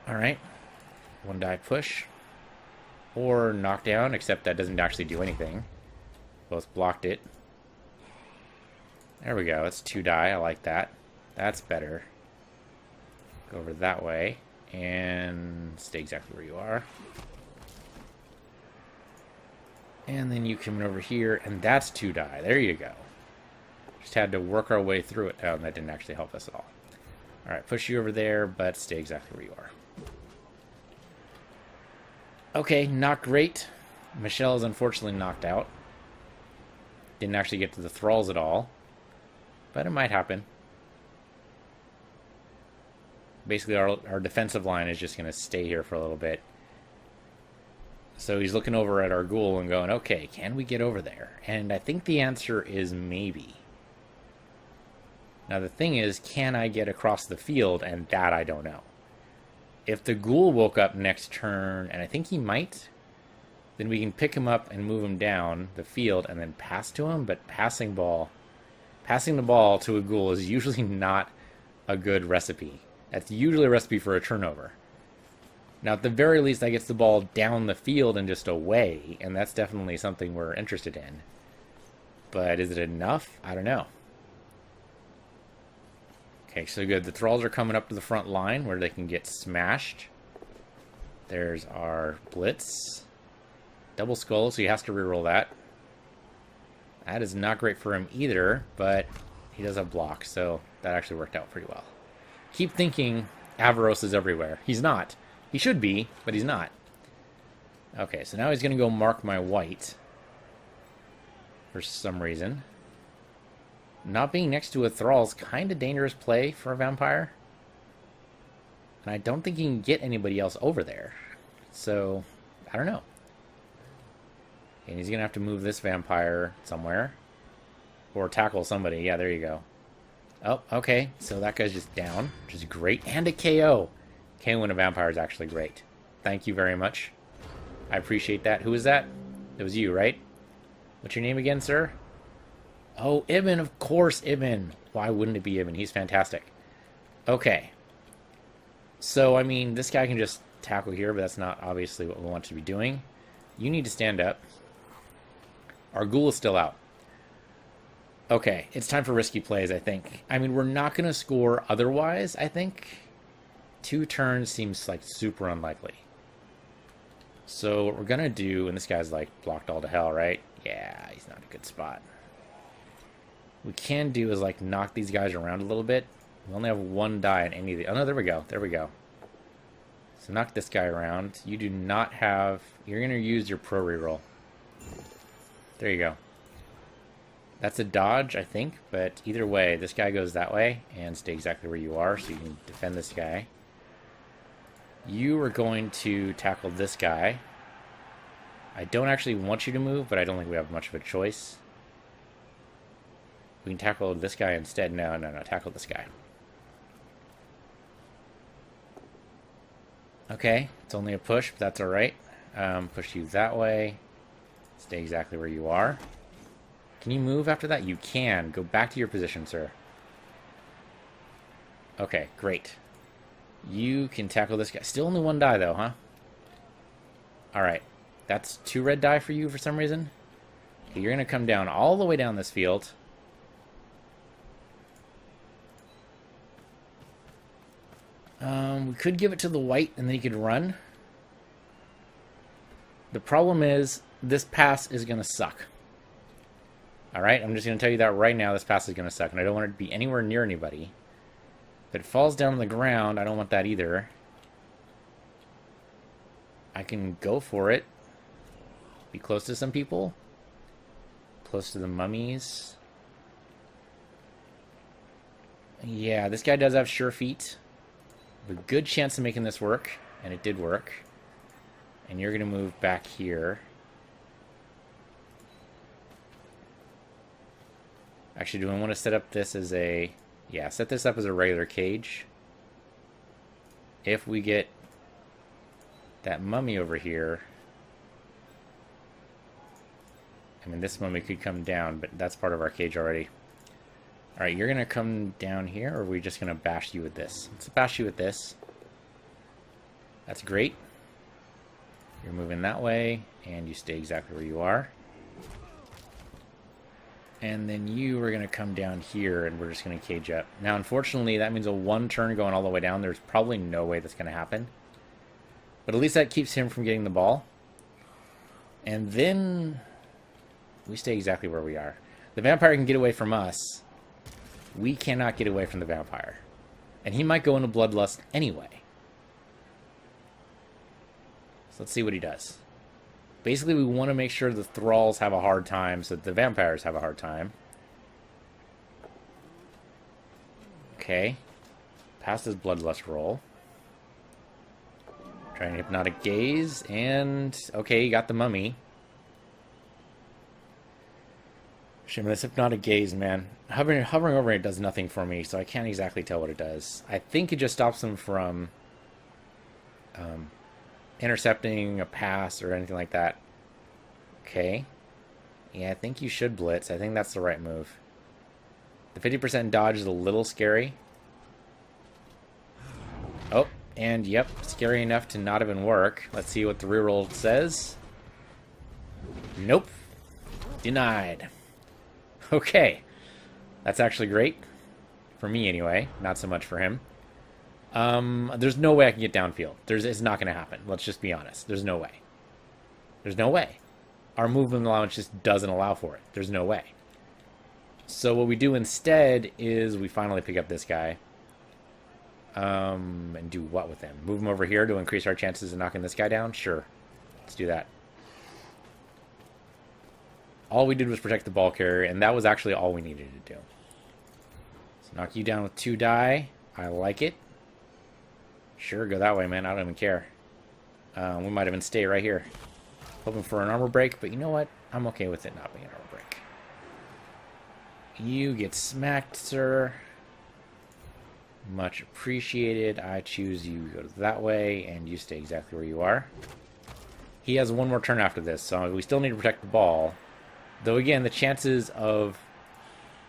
Alright. 1 die push. Or knockdown, except that doesn't actually do anything. Both blocked it. There we go. It's 2 die. I like that. That's better. Go over that way. And stay exactly where you are. And then you come over here, and that's 2 die. There you go. Just had to work our way through it. Oh, and that didn't actually help us at all. Alright, push you over there, but stay exactly where you are. Okay, not great. Michelle is unfortunately knocked out. Didn't actually get to the Thralls at all. But it might happen. Basically, our defensive line is just going to stay here for a little bit. So he's looking over at our ghoul and going, okay, can we get over there? And I think the answer is maybe. Now the thing is, can I get across the field? And that I don't know. If the ghoul woke up next turn, and I think he might, then we can pick him up and move him down the field and then pass to him. But passing the ball to a ghoul is usually not a good recipe. That's usually a recipe for a turnover. Now, at the very least, that gets the ball down the field and just away, and that's definitely something we're interested in. But is it enough? I don't know. Okay, so good. The Thralls are coming up to the front line where they can get smashed. There's our Blitz. Double Skull, so he has to reroll that. That is not great for him either, but he does have block, so that actually worked out pretty well. Keep thinking Avaros is everywhere. He's not. He should be, but he's not. Okay, so now he's going to go mark my white. For some reason. Not being next to a Thrall is kind of dangerous play for a vampire. And I don't think he can get anybody else over there. So, I don't know. And he's going to have to move this vampire somewhere. Or tackle somebody. Yeah, there you go. Oh, okay. So that guy's just down, which is great. And a KO. KO in a vampire is actually great. Thank you very much. I appreciate that. Who is that? It was you, right? What's your name again, sir? Oh, Ibn, of course, Ibn. Why wouldn't it be Ibn? He's fantastic. Okay. So, I mean, this guy can just tackle here, but that's not obviously what we want to be doing. You need to stand up. Our ghoul is still out. Okay, it's time for risky plays, I think. I mean, we're not going to score otherwise, I think. 2 turns seems like super unlikely. So what we're going to do, and this guy's like blocked all to hell, right? Yeah, he's not a good spot. What we can do is like knock these guys around a little bit. We only have 1 die on any of the... Oh no, there we go. There we go. So knock this guy around. You do not have... You're going to use your pro reroll. There you go. That's a dodge, I think, but either way, this guy goes that way and stay exactly where you are so you can defend this guy. You are going to tackle this guy. I don't actually want you to move, but I don't think we have much of a choice. We can tackle this guy instead. No, tackle this guy. Okay, it's only a push, but that's alright. Push you that way. Stay exactly where you are. Can you move after that? You can. Go back to your position, sir. Okay, great. You can tackle this guy. Still only 1 die, though, huh? Alright. That's 2 red die for you for some reason. Okay, you're going to come down all the way down this field. We could give it to the white, and then he could run. The problem is, this pass is going to suck. Alright, I'm just going to tell you that right now, this pass is going to suck, and I don't want it to be anywhere near anybody. If it falls down on the ground, I don't want that either. I can go for it. Be close to some people. Close to the mummies. Yeah, this guy does have sure feet. A good chance of making this work, and it did work. And you're going to move back here. Actually, do I want to set up this as a... Yeah, set this up as a regular cage. If we get that mummy over here... I mean, this mummy could come down, but that's part of our cage already. Alright, you're going to come down here, or are we just going to bash you with this? Let's bash you with this. That's great. You're moving that way, and you stay exactly where you are. And then you are going to come down here, and we're just going to cage up. Now, unfortunately, that means a one turn going all the way down. There's probably no way that's going to happen. But at least that keeps him from getting the ball. And then we stay exactly where we are. The vampire can get away from us. We cannot get away from the vampire. And he might go into bloodlust anyway. So let's see what he does. Basically, we want to make sure the thralls have a hard time so that the vampires have a hard time. Okay. Passed his bloodlust roll. Trying hypnotic gaze, and... Okay, he got the mummy. Shit, this hypnotic gaze, man. Hovering over it does nothing for me, so I can't exactly tell what it does. I think it just stops him from... intercepting a pass or anything like that. Okay. Yeah, I think you should blitz. I think that's the right move. The 50% dodge is a little scary. Oh, and yep, scary enough to not even work. Let's see what the reroll says. Nope. Denied. Okay. That's actually great. For me, anyway. Not so much for him. There's no way I can get downfield. It's not going to happen. Let's just be honest. There's no way. There's no way. Our movement allowance just doesn't allow for it. There's no way. So what we do instead is we finally pick up this guy. And do what with him? Move him over here to increase our chances of knocking this guy down? Sure. Let's do that. All we did was protect the ball carrier, and that was actually all we needed to do. So knock you down with 2 die. I like it. Sure, go that way, man. I don't even care. We might even stay right here. Hoping for an armor break, but you know what? I'm okay with it not being an armor break. You get smacked, sir. Much appreciated. I choose you go that way, and you stay exactly where you are. He has one more turn after this, so we still need to protect the ball. Though, again, the chances of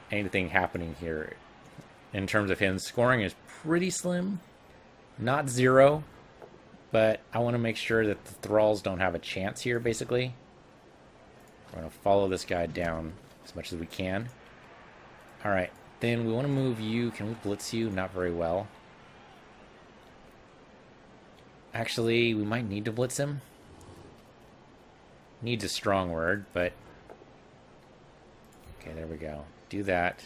anything happening here in terms of him scoring is pretty slim. Not 0, but I want to make sure that the thralls don't have a chance here, basically. We're going to follow this guy down as much as we can. Alright, then we want to move you. Can we blitz you? Not very well. Actually, we might need to blitz him. Needs a strong word, but... Okay, there we go. Do that.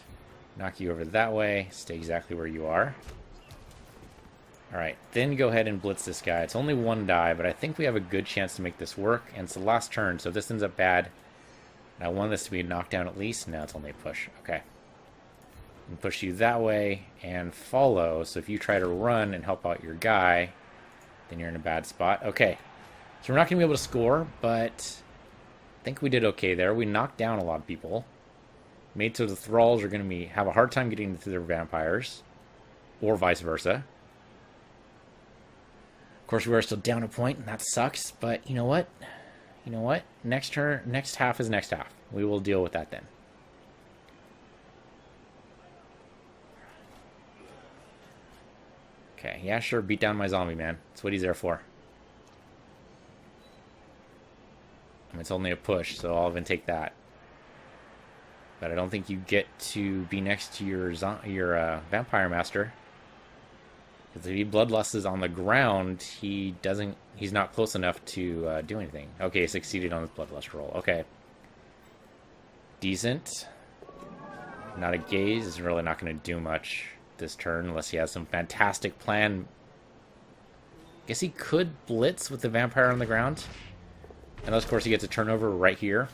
Knock you over that way. Stay exactly where you are. Alright, then go ahead and blitz this guy. It's only 1 die, but I think we have a good chance to make this work. And it's the last turn, so if this ends up bad, and I want this to be a knockdown at least. No, it's only a push. Okay. And push you that way and follow. So if you try to run and help out your guy, then you're in a bad spot. Okay. So we're not going to be able to score, but I think we did okay there. We knocked down a lot of people. Made so the thralls are going to have a hard time getting to their vampires. Or vice versa. Of course, we are still down a point, and that sucks. But you know what? You know what? Next half is next half. We will deal with that then. Okay, yeah, sure. Beat down my zombie, man. That's what he's there for. I mean, it's only a push, so I'll even take that. But I don't think you get to be next to your vampire master. Because if he bloodlusts on the ground, he's not close enough to do anything. Okay, succeeded on his bloodlust roll. Okay. Decent. Not a gaze is really not going to do much this turn unless he has some fantastic plan. Guess he could blitz with the vampire on the ground. And of course he gets a turnover right here.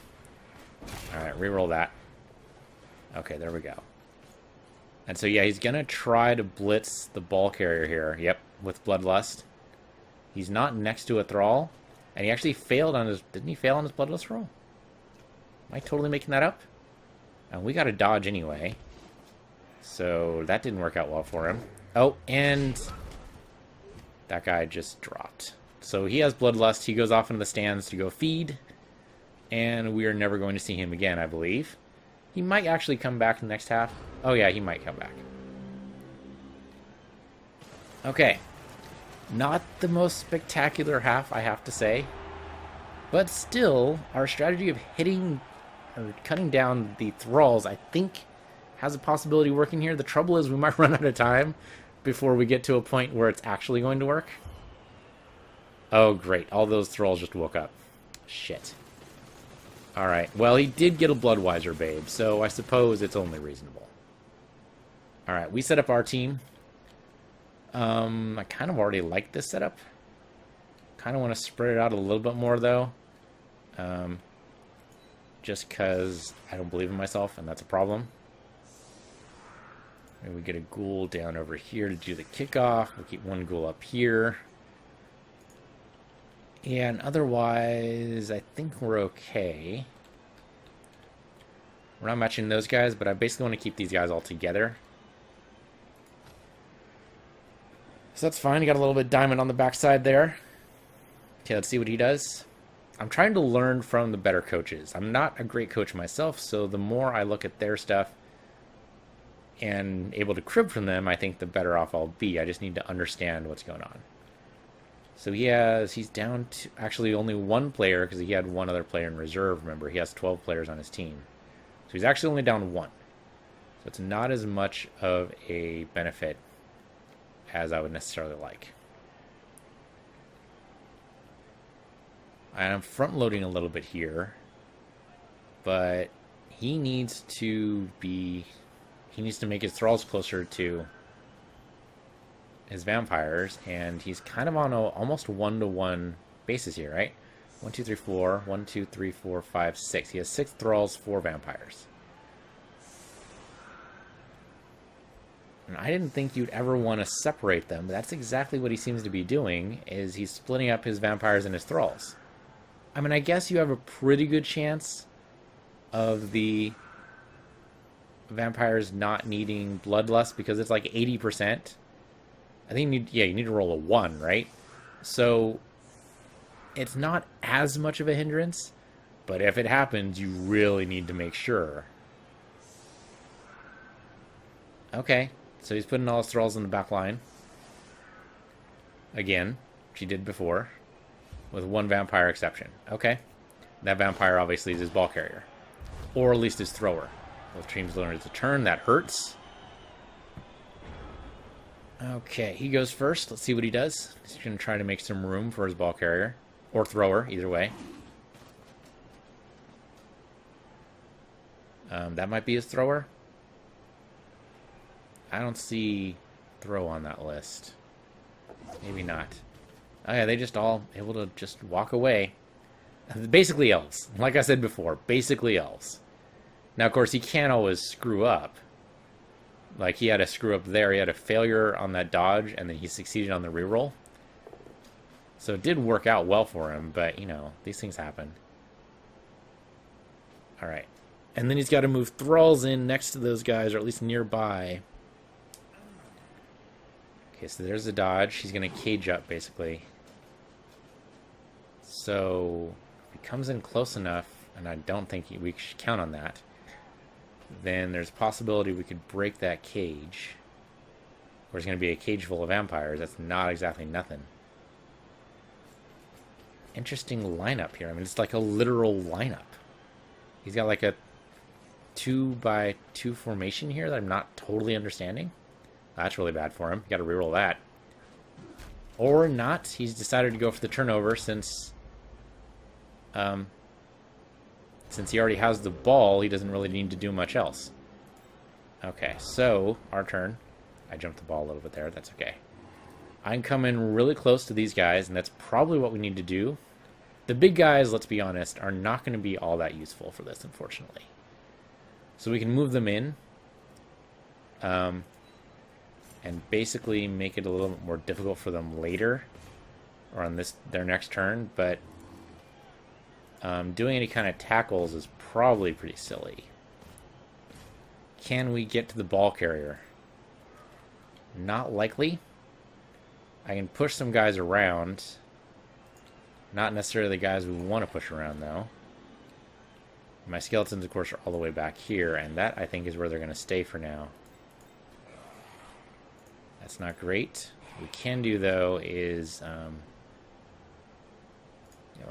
Alright, reroll that. Okay, there we go. And so, yeah, he's going to try to blitz the ball carrier here. Yep, with Bloodlust. He's not next to a Thrall. And he actually failed on his... Didn't he fail on his Bloodlust roll? Am I totally making that up? And we got a dodge anyway. So that didn't work out well for him. Oh, and that guy just dropped. So he has Bloodlust. He goes off into the stands to go feed. And we are never going to see him again, I believe. He might actually come back in the next half. Oh, yeah, he might come back. Okay. Not the most spectacular half, I have to say. But still, our strategy of hitting or cutting down the Thralls, I think, has a possibility of working here. The trouble is we might run out of time before we get to a point where it's actually going to work. Oh, great. All those Thralls just woke up. Shit. Alright, well, he did get a Bloodwiser Babe, so I suppose it's only reasonable. Alright, we set up our team. I kind of already like this setup. Kind of want to spread it out a little bit more, though. Just because I don't believe in myself, and that's a problem. Maybe we get a ghoul down over here to do the kickoff. We'll keep one ghoul up here. And otherwise, I think we're okay. We're not matching those guys, but I basically want to keep these guys all together. So that's fine. He got a little bit of diamond on the backside there. Okay, let's see what he does. I'm trying to learn from the better coaches. I'm not a great coach myself, so the more I look at their stuff and able to crib from them, I think the better off I'll be. I just need to understand what's going on. So he's down to actually only one player because he had one other player in reserve. Remember, he has 12 players on his team. So he's actually only down one. So it's not as much of a benefit as I would necessarily like. And I'm front loading a little bit here, but he needs to make his Thralls closer to his vampires, and he's kind of on a almost one-to-one basis here, right? 1, 2, 3, 4. 1, 2, 3, 4, 5, 6. He has 6 Thralls, 4 vampires. And I didn't think you'd ever want to separate them, but that's exactly what he seems to be doing, is he's splitting up his vampires and his Thralls. I mean, I guess you have a pretty good chance of the vampires not needing Bloodlust because it's like 80%. I think you need to roll a 1, right? So it's not as much of a hindrance, but if it happens, you really need to make sure. Okay, so he's putting all his Thralls in the back line. Again, which he did before, with one vampire exception. Okay, that vampire obviously is his ball carrier, or at least his thrower. Both teams learn to turn, that hurts. Okay, he goes first. Let's see what he does. He's going to try to make some room for his ball carrier. Or thrower, either way. That might be his thrower. I don't see throw on that list. Maybe not. Oh yeah, they just all able to just walk away. Basically elves. Like I said before, basically elves. Now, of course, he can't always screw up. Like, he had a screw up there. He had a failure on that dodge, and then he succeeded on the reroll. So it did work out well for him, but, you know, these things happen. Alright. And then he's got to move Thralls in next to those guys, or at least nearby. Okay, so there's the dodge. He's going to cage up, basically. So, if he comes in close enough, and I don't think we should count on that, then there's a possibility we could break that cage. Or it's going to be a cage full of vampires. That's not exactly nothing. Interesting lineup here. I mean, it's like a literal lineup. He's got like a 2x2 formation here that I'm not totally understanding. That's really bad for him. Got to reroll that. Or not. He's decided to go for the turnover since he already has the ball, he doesn't really need to do much else. Okay, so, our turn. I jumped the ball a little bit there, that's okay. I'm coming really close to these guys, and that's probably what we need to do. The big guys, let's be honest, are not going to be all that useful for this, unfortunately. So we can move them in. and basically make it a little bit more difficult for them later, or on their next turn. But doing any kind of tackles is probably pretty silly. Can we get to the ball carrier? Not likely. I can push some guys around. Not necessarily the guys we want to push around, though. My skeletons, of course, are all the way back here, and that, I think, is where they're going to stay for now. That's not great. What we can do, though, is... what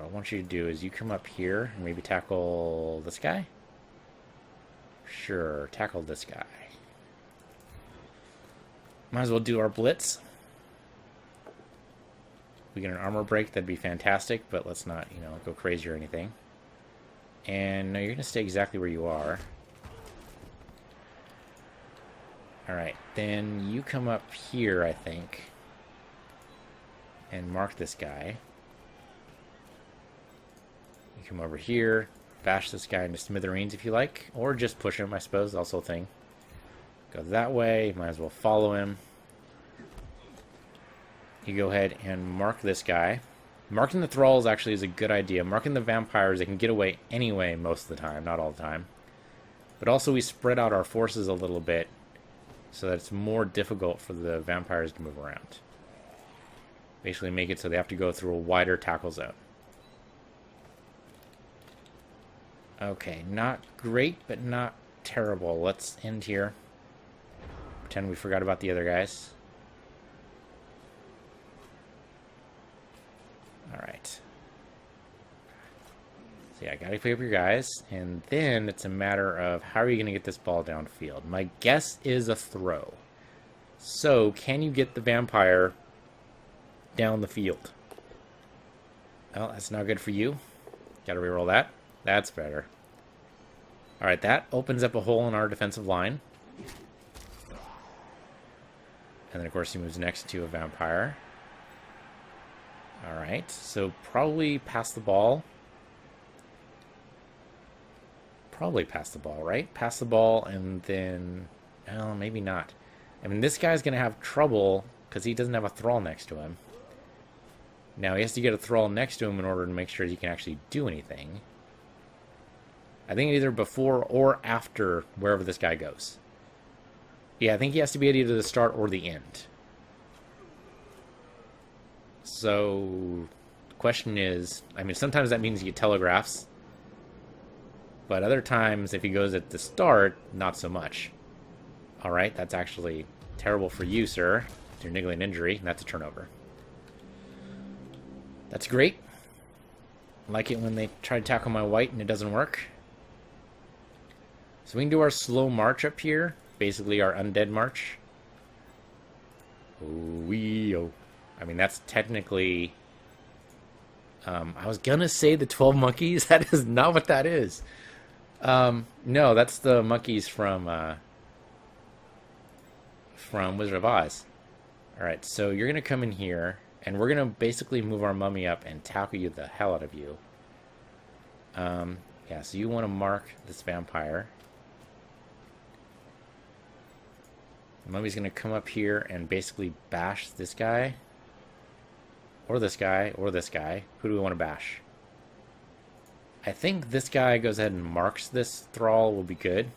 I want you to do is you come up here and maybe tackle this guy? Sure, tackle this guy. Might as well do our blitz. If we get an armor break, that'd be fantastic, but let's not, go crazy or anything. And no, you're going to stay exactly where you are. Alright, then you come up here, I think, and mark this guy. You come over here, bash this guy into smithereens if you like, or just push him, I suppose, also a thing. Go that way, might as well follow him. You go ahead and mark this guy. Marking the thralls actually is a good idea. Marking the vampires, they can get away anyway most of the time, not all the time. But also we spread out our forces a little bit so that it's more difficult for the vampires to move around. Basically make it so they have to go through a wider tackle zone. Okay, not great, but not terrible. Let's end here. Pretend we forgot about the other guys. Alright. So yeah, gotta pick up your guys, and then it's a matter of how are you gonna get this ball downfield. My guess is a throw. So, can you get the vampire down the field? Well, that's not good for you. Gotta reroll that. That's better. Alright, that opens up a hole in our defensive line. And then, of course, he moves next to a vampire. Alright, so probably pass the ball. Probably pass the ball, right? Pass the ball, and then... well, maybe not. I mean, this guy's going to have trouble because he doesn't have a thrall next to him. Now, he has to get a thrall next to him in order to make sure he can actually do anything. I think either before or after wherever this guy goes. Yeah, I think he has to be at either the start or the end. So, the question is, I mean, sometimes that means you get telegraphs. But other times, if he goes at the start, not so much. Alright, that's actually terrible for you, sir. It's your niggling injury, and that's a turnover. That's great. I like it when they try to tackle my white and it doesn't work. So we can do our slow march up here. Basically our undead march. Oh. I mean, that's technically... I was gonna say the 12 monkeys. That is not what that is. No, that's the monkeys from Wizard of Oz. Alright, so you're gonna come in here, and we're gonna basically move our mummy up and tackle you the hell out of you. Yeah, so you want to mark this vampire. The mummy's gonna come up here and basically bash this guy. Or this guy, or this guy. Who do we want to bash? I think this guy goes ahead and marks this thrall will be good.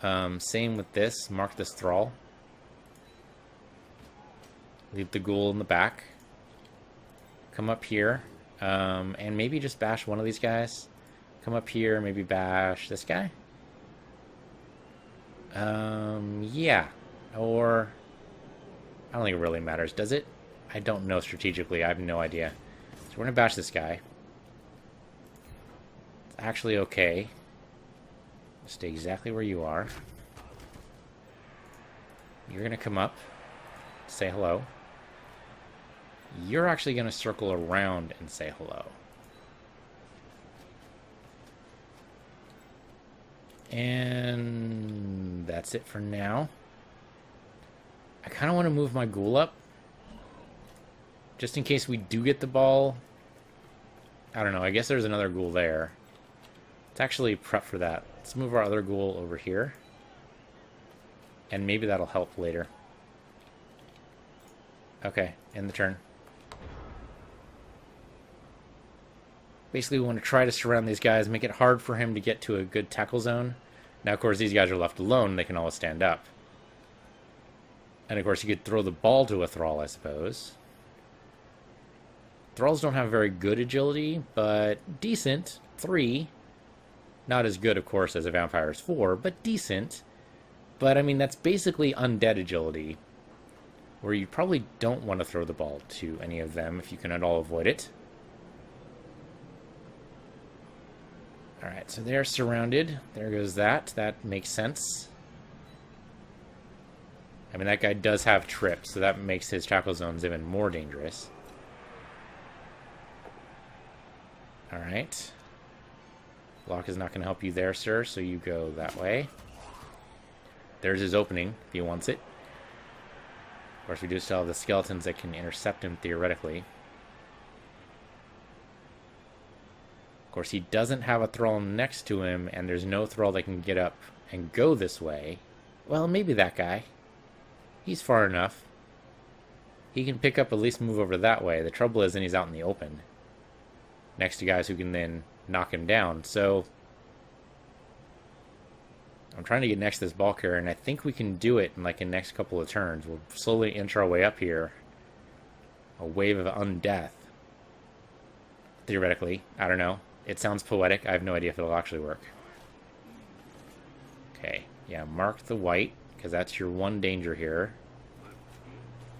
Same with this. Mark this thrall. Leave the ghoul in the back. Come up here. And maybe just bash one of these guys. Come up here, maybe bash this guy. Yeah. Or... I don't think it really matters, does it? I don't know strategically. I have no idea. So we're going to bash this guy. It's actually okay. Stay exactly where you are. You're going to come up. Say hello. You're actually going to circle around and say hello. And that's it for now. I kind of want to move my ghoul up. Just in case we do get the ball. I don't know. I guess there's another ghoul there. Let's actually prep for that. Let's move our other ghoul over here. And maybe that'll help later. Okay, end the turn. Basically, we want to try to surround these guys, make it hard for him to get to a good tackle zone. Now, of course, these guys are left alone. They can always stand up. And, of course, you could throw the ball to a Thrall, I suppose. Thralls don't have very good agility, but decent. 3. Not as good, of course, as a Vampire's 4, but decent. But, I mean, that's basically undead agility, where you probably don't want to throw the ball to any of them if you can at all avoid it. Alright, so they're surrounded. There goes that. That makes sense. I mean, that guy does have trip, so that makes his tackle zones even more dangerous. Alright. Block is not going to help you there, sir, so you go that way. There's his opening, if he wants it. Of course, we do still have the skeletons that can intercept him, theoretically. Of course, he doesn't have a Thrall next to him, and there's no Thrall that can get up and go this way. Well, maybe that guy. He's far enough. He can pick up, at least move over that way. The trouble is, then he's out in the open, next to guys who can then knock him down. So, I'm trying to get next to this ball carrier, and I think we can do it in like the next couple of turns. We'll slowly inch our way up here. A wave of undeath. Theoretically. I don't know. It sounds poetic. I have no idea if it'll actually work. Okay. Yeah, mark the white, because that's your one danger here.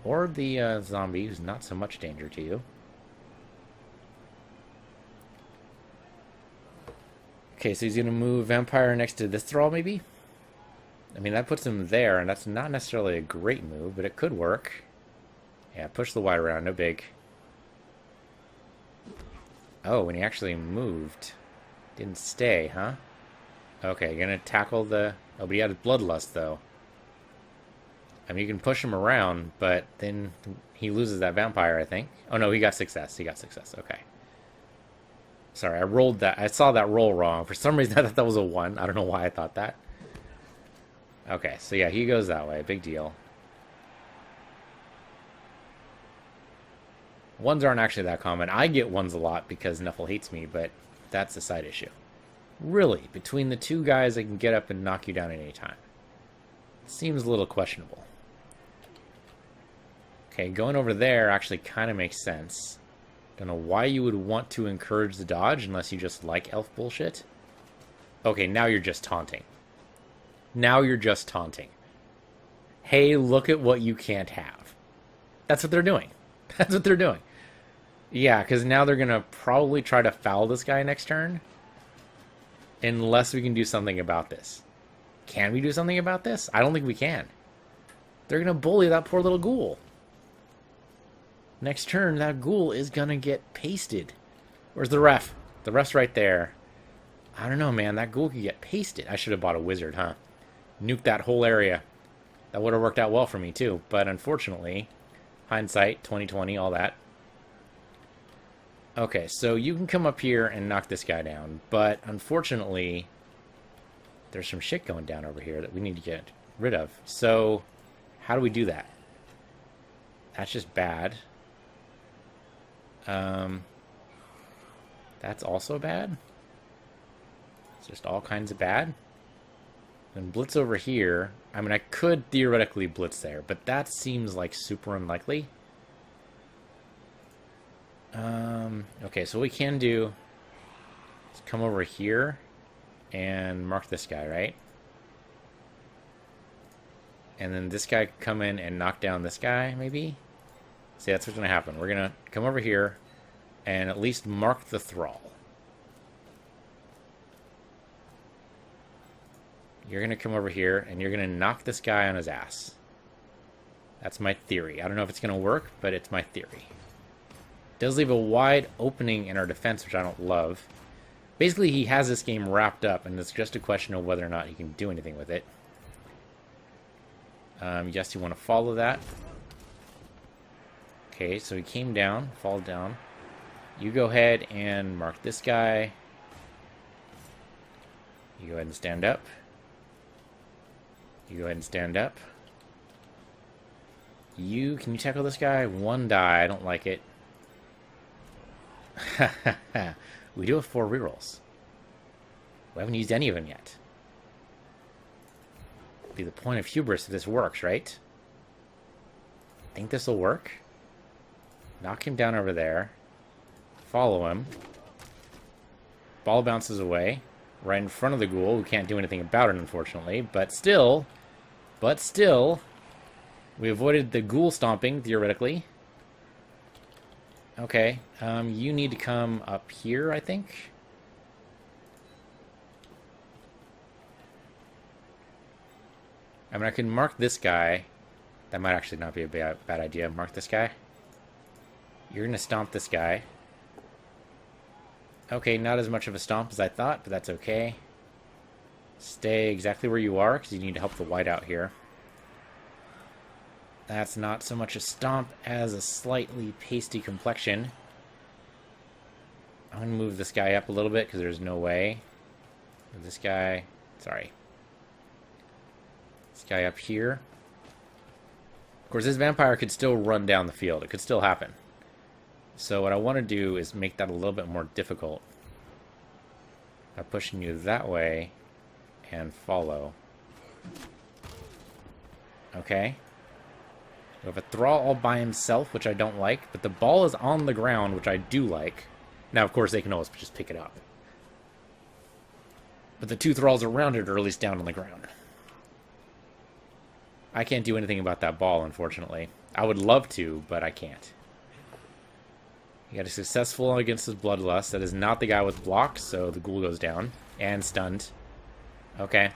Or the zombie, who's not so much danger to you. Okay, so he's going to move Vampire next to this Thrall, maybe? I mean, that puts him there, and that's not necessarily a great move, but it could work. Yeah, push the white around, no big. Oh, and he actually moved. Didn't stay, huh? Okay, gonna tackle the... Oh, but he had Bloodlust, though. I mean, you can push him around, but then he loses that Vampire, I think. Oh, no, he got success. He got success. Okay. Sorry, I rolled that. I saw that roll wrong. For some reason, I thought that was a 1. I don't know why I thought that. Okay, so yeah, he goes that way. Big deal. 1s aren't actually that common. I get 1s a lot because Nuffle hates me, but that's a side issue. Really, between the two guys, I can get up and knock you down at any time. Seems a little questionable. Okay, going over there actually kind of makes sense. Don't know why you would want to encourage the dodge unless you just like elf bullshit. Okay, now you're just taunting. Now you're just taunting. Hey, look at what you can't have. That's what they're doing. That's what they're doing. Yeah, because now they're going to probably try to foul this guy next turn. Unless we can do something about this. Can we do something about this? I don't think we can. They're going to bully that poor little ghoul. Next turn, that ghoul is going to get pasted. Where's the ref? The ref's right there. I don't know, man. That ghoul could get pasted. I should have bought a wizard, huh? Nuke that whole area. That would have worked out well for me, too. But unfortunately, hindsight, 2020, all that. Okay, so you can come up here and knock this guy down. But unfortunately, there's some shit going down over here that we need to get rid of. So, how do we do that? That's just bad. That's also bad. It's just all kinds of bad. And blitz over here. I mean, I could theoretically blitz there, but that seems like super unlikely. Okay, so what we can do is come over here and mark this guy, right? And then this guy can come in and knock down this guy, maybe? See, that's what's going to happen. We're going to come over here and at least mark the Thrall. You're going to come over here and you're going to knock this guy on his ass. That's my theory. I don't know if it's going to work, but it's my theory. It does leave a wide opening in our defense, which I don't love. Basically, he has this game wrapped up, and it's just a question of whether or not he can do anything with it. Yes, you want to follow that. Okay, so he came down, fall down. You go ahead and mark this guy. You go ahead and stand up. You go ahead and stand up. Can you tackle this guy? One die, I don't like it. We do have 4 rerolls. We haven't used any of them yet. Be the point of hubris if this works, right? Think this will work? Knock him down over there. Follow him. Ball bounces away. Right in front of the ghoul. We can't do anything about it, unfortunately. But still, we avoided the ghoul stomping, theoretically. Okay, you need to come up here, I think. I mean, I can mark this guy. That might actually not be a bad idea. Mark this guy. You're going to stomp this guy. Okay, not as much of a stomp as I thought, but that's okay. Stay exactly where you are, because you need to help the white out here. That's not so much a stomp as a slightly pasty complexion. I'm going to move this guy up a little bit, because there's no way. Move this guy... Sorry. This guy up here. Of course, this vampire could still run down the field. It could still happen. So what I want to do is make that a little bit more difficult. By pushing you that way and follow. Okay. We have a thrall all by himself, which I don't like, but the ball is on the ground, which I do like. Now, of course, they can always just pick it up. But the 2 thralls around it are at least down on the ground. I can't do anything about that ball, unfortunately. I would love to, but I can't. He got a successful against his bloodlust. That is not the guy with blocks, so the ghoul goes down. And stunned. Okay.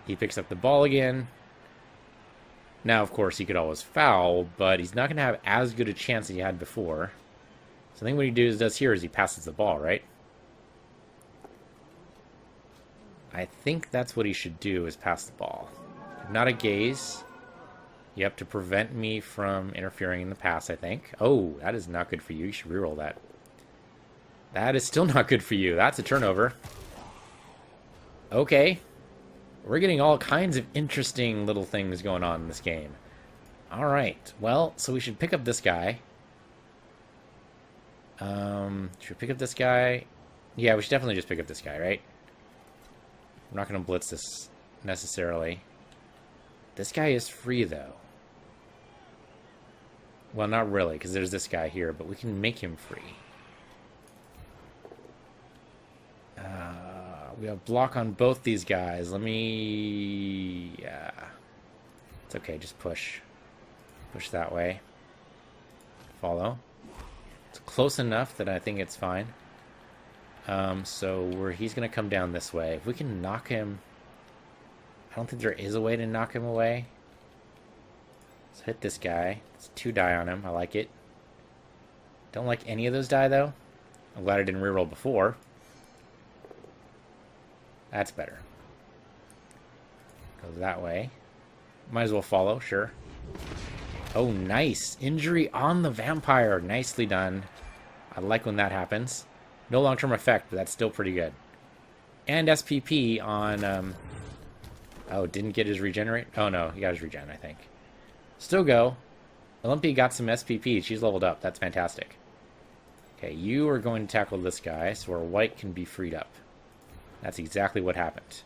He picks up the ball again. Now, of course, he could always foul, but he's not going to have as good a chance as he had before. So I think what he does here is he passes the ball, right? I think that's what he should do, is pass the ball. Not a gaze. Yep, to prevent me from interfering in the pass, I think. Oh, that is not good for you. You should reroll that. That is still not good for you. That's a turnover. Okay. We're getting all kinds of interesting little things going on in this game. Alright. Well, so we should pick up this guy. Should we pick up this guy? Yeah, we should definitely just pick up this guy, right? I'm not going to blitz this necessarily. This guy is free, though. Well, not really, because there's this guy here, but we can make him free. We have block on both these guys. Let me... Yeah. It's okay, just push. Push that way. Follow. It's close enough that I think it's fine. So he's going to come down this way. If we can knock him... I don't think there is a way to knock him away. Let's hit this guy. It's 2 die on him. I like it. Don't like any of those die, though. I'm glad I didn't reroll before. That's better. Go that way. Might as well follow, sure. Oh, nice. Injury on the vampire. Nicely done. I like when that happens. No long-term effect, but that's still pretty good. And SPP on... Oh, didn't get his regenerate? Oh, no. He got his regen, I think. Still go. Olympia got some SPP. She's leveled up. That's fantastic. Okay, you are going to tackle this guy so our white can be freed up. That's exactly what happened.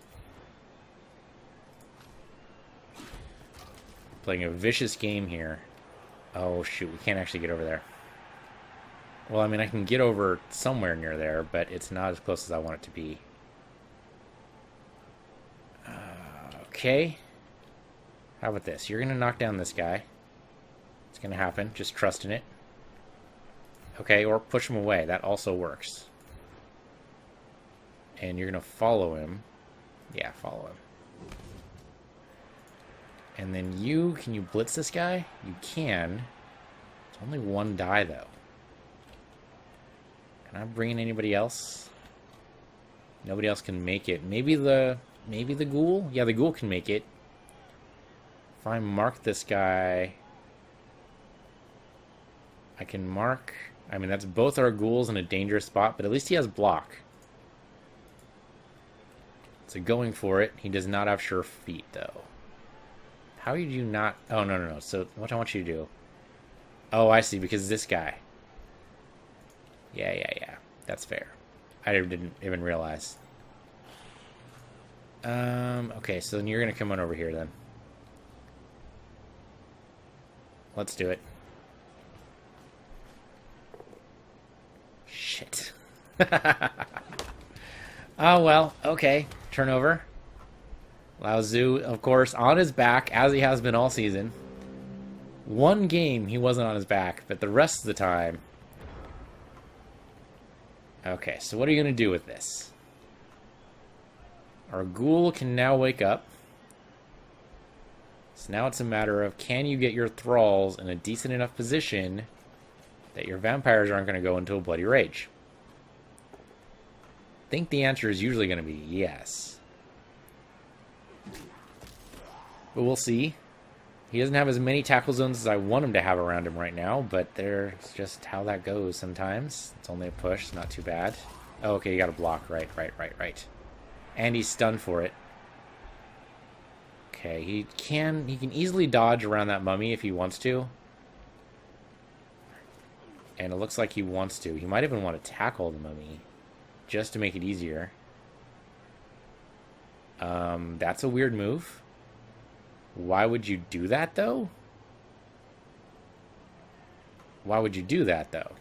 Playing a vicious game here. Oh, shoot. We can't actually get over there. Well, I mean, I can get over somewhere near there, but it's not as close as I want it to be. Okay. How about this? You're going to knock down this guy. It's going to happen. Just trust in it. Okay, or push him away. That also works. And you're going to follow him. Yeah, follow him. And then you... Can you blitz this guy? You can. It's only 1 die, though. Can I bring in anybody else? Nobody else can make it. Maybe the ghoul? Yeah, the ghoul can make it. If I mark this guy... I can mark... I mean, that's both our ghouls in a dangerous spot, but at least he has block. So going for it. He does not have sure feet, though. How did you not... Oh, no, no, no. So what I want you to do... Oh, I see. Because this guy. Yeah, yeah, yeah. That's fair. I didn't even realize. Okay, so then you're going to come on over here, then. Let's do it. Shit. Oh, well, okay. Turnover. Lao Tzu, of course, on his back, as he has been all season. One game, he wasn't on his back, but the rest of the time... Okay, so what are you going to do with this? Our ghoul can now wake up. So now it's a matter of, can you get your thralls in a decent enough position that your vampires aren't going to go into a bloody rage? I think the answer is usually going to be yes. But we'll see. He doesn't have as many tackle zones as I want him to have around him right now, but there's just how that goes sometimes. It's only a push, not too bad. Oh, okay, you got to block. Right. And he's stunned for it. Okay, he can easily dodge around that mummy if he wants to. And it looks like he wants to. He might even want to tackle the mummy just to make it easier. That's a weird move. Why would you do that, though? Why would you do that, though?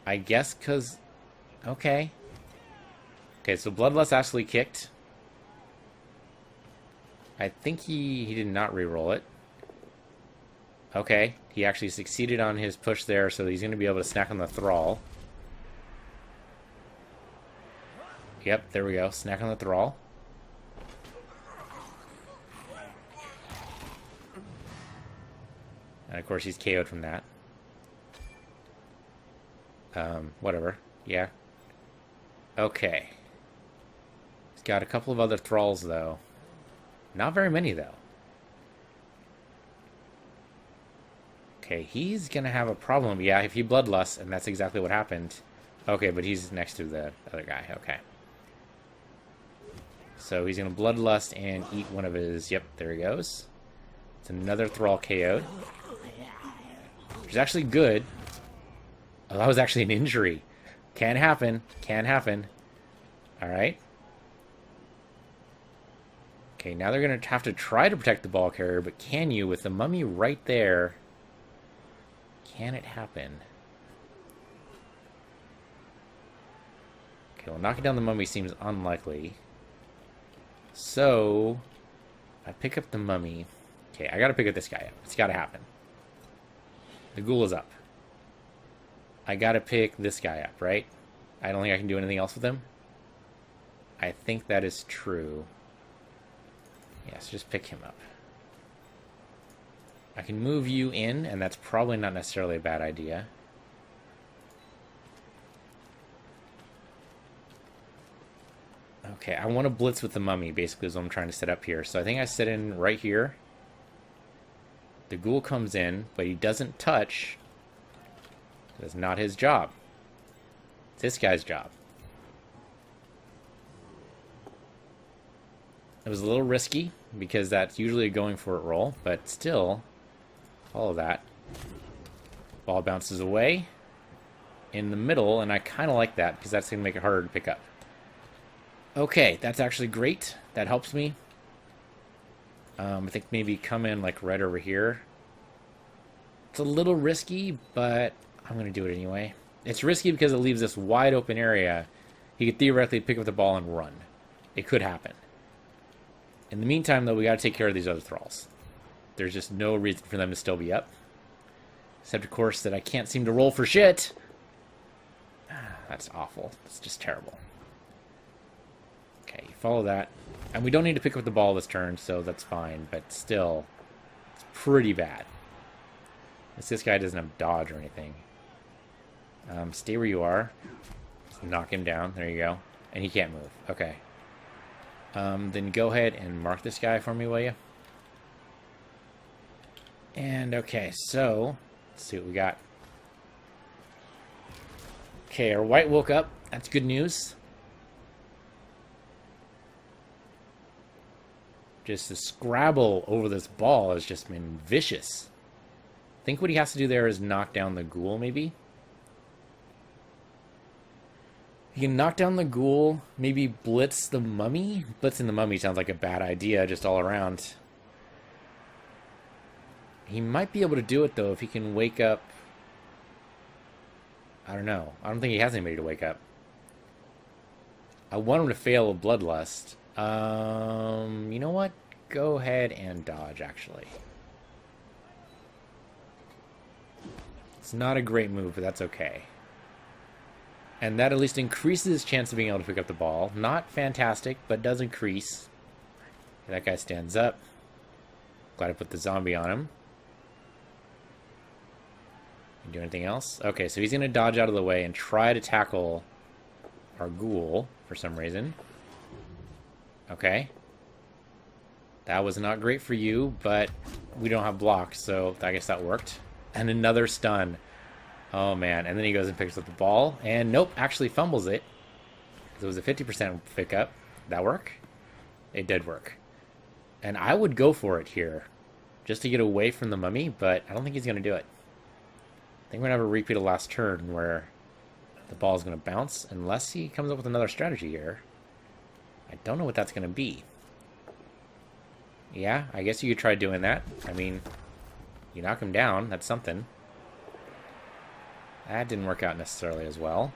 I guess because... Okay. Okay, so Bloodlust actually kicked. I think he did not reroll it. Okay, he actually succeeded on his push there, so he's going to be able to snack on the Thrall. Yep, there we go. Snack on the Thrall. And of course he's KO'd from that. Whatever. Yeah. Okay. He's got a couple of other Thralls, though. Not very many, though. Okay, he's gonna have a problem. Yeah, if he bloodlusts, and that's exactly what happened. Okay, but he's next to the other guy. Okay. So he's gonna bloodlust and eat one of his... Yep, there he goes. It's another Thrall KO'd. Which is actually good. Oh, that was actually an injury. Can happen. Can happen. Alright. Okay, now they're going to have to try to protect the ball carrier, but can you, with the mummy right there, can it happen? Okay, well, knocking down the mummy seems unlikely. So, I pick up the mummy. Okay, I got to pick up this guy up. It's got to happen. The ghoul is up. I got to pick this guy up, right? I don't think I can do anything else with him. I think that is true. Yes, just pick him up. I can move you in, and that's probably not necessarily a bad idea. Okay, I want to blitz with the mummy, basically is what I'm trying to set up here. So I think I set in right here. The ghoul comes in, but he doesn't touch. That's not his job. It's this guy's job. It was a little risky, because that's usually a going for it roll, but still, all of that. Ball bounces away in the middle, and I kind of like that, because that's going to make it harder to pick up. Okay, that's actually great. That helps me. I think maybe come in like right over here. It's a little risky, but I'm going to do it anyway. It's risky because it leaves this wide open area. He could theoretically pick up the ball and run. It could happen. In the meantime, though, we got to take care of these other Thralls. There's just no reason for them to still be up. Except, of course, that I can't seem to roll for shit. That's awful. It's just terrible. Okay, follow that. And we don't need to pick up the ball this turn, so that's fine. But still, it's pretty bad. This guy doesn't have dodge or anything. Stay where you are. Just knock him down. There you go. And he can't move. Okay. Then go ahead and mark this guy for me, will you? And, okay, so, let's see what we got. Okay, our white woke up. That's good news. Just the scrabble over this ball has just been vicious. I think what he has to do there is knock down the ghoul, maybe? He can knock down the ghoul, maybe blitz the mummy. Blitzing the mummy sounds like a bad idea just all around. He might be able to do it, though, if he can wake up. I don't know. I don't think he has anybody to wake up. I want him to fail a bloodlust. You know what? Go ahead and dodge, actually. It's not a great move, but that's okay. And that at least increases his chance of being able to pick up the ball. Not fantastic, but does increase. That guy stands up. Glad I put the zombie on him. Do anything else? Okay, so he's going to dodge out of the way and try to tackle our ghoul for some reason. Okay. That was not great for you, but we don't have blocks, so I guess that worked. And another stun. Oh, man. And then he goes and picks up the ball. And nope, actually fumbles it. It was a 50% pickup. That work? It did work. And I would go for it here. Just to get away from the mummy, but I don't think he's going to do it. I think we're going to have a repeat of last turn where the ball is going to bounce unless he comes up with another strategy here. I don't know what that's going to be. Yeah, I guess you could try doing that. I mean, you knock him down. That's something. That didn't work out necessarily as well.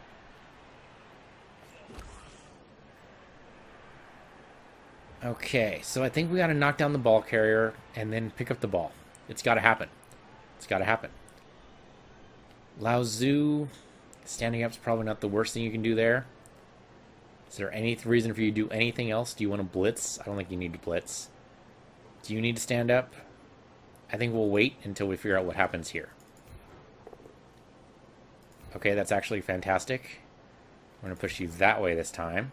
Okay, so I think we got to knock down the ball carrier and then pick up the ball. It's got to happen. It's got to happen. Lao Tzu, standing up is probably not the worst thing you can do there. Is there any reason for you to do anything else? Do you want to blitz? I don't think you need to blitz. Do you need to stand up? I think we'll wait until we figure out what happens here. Okay, that's actually fantastic. I'm going to push you that way this time.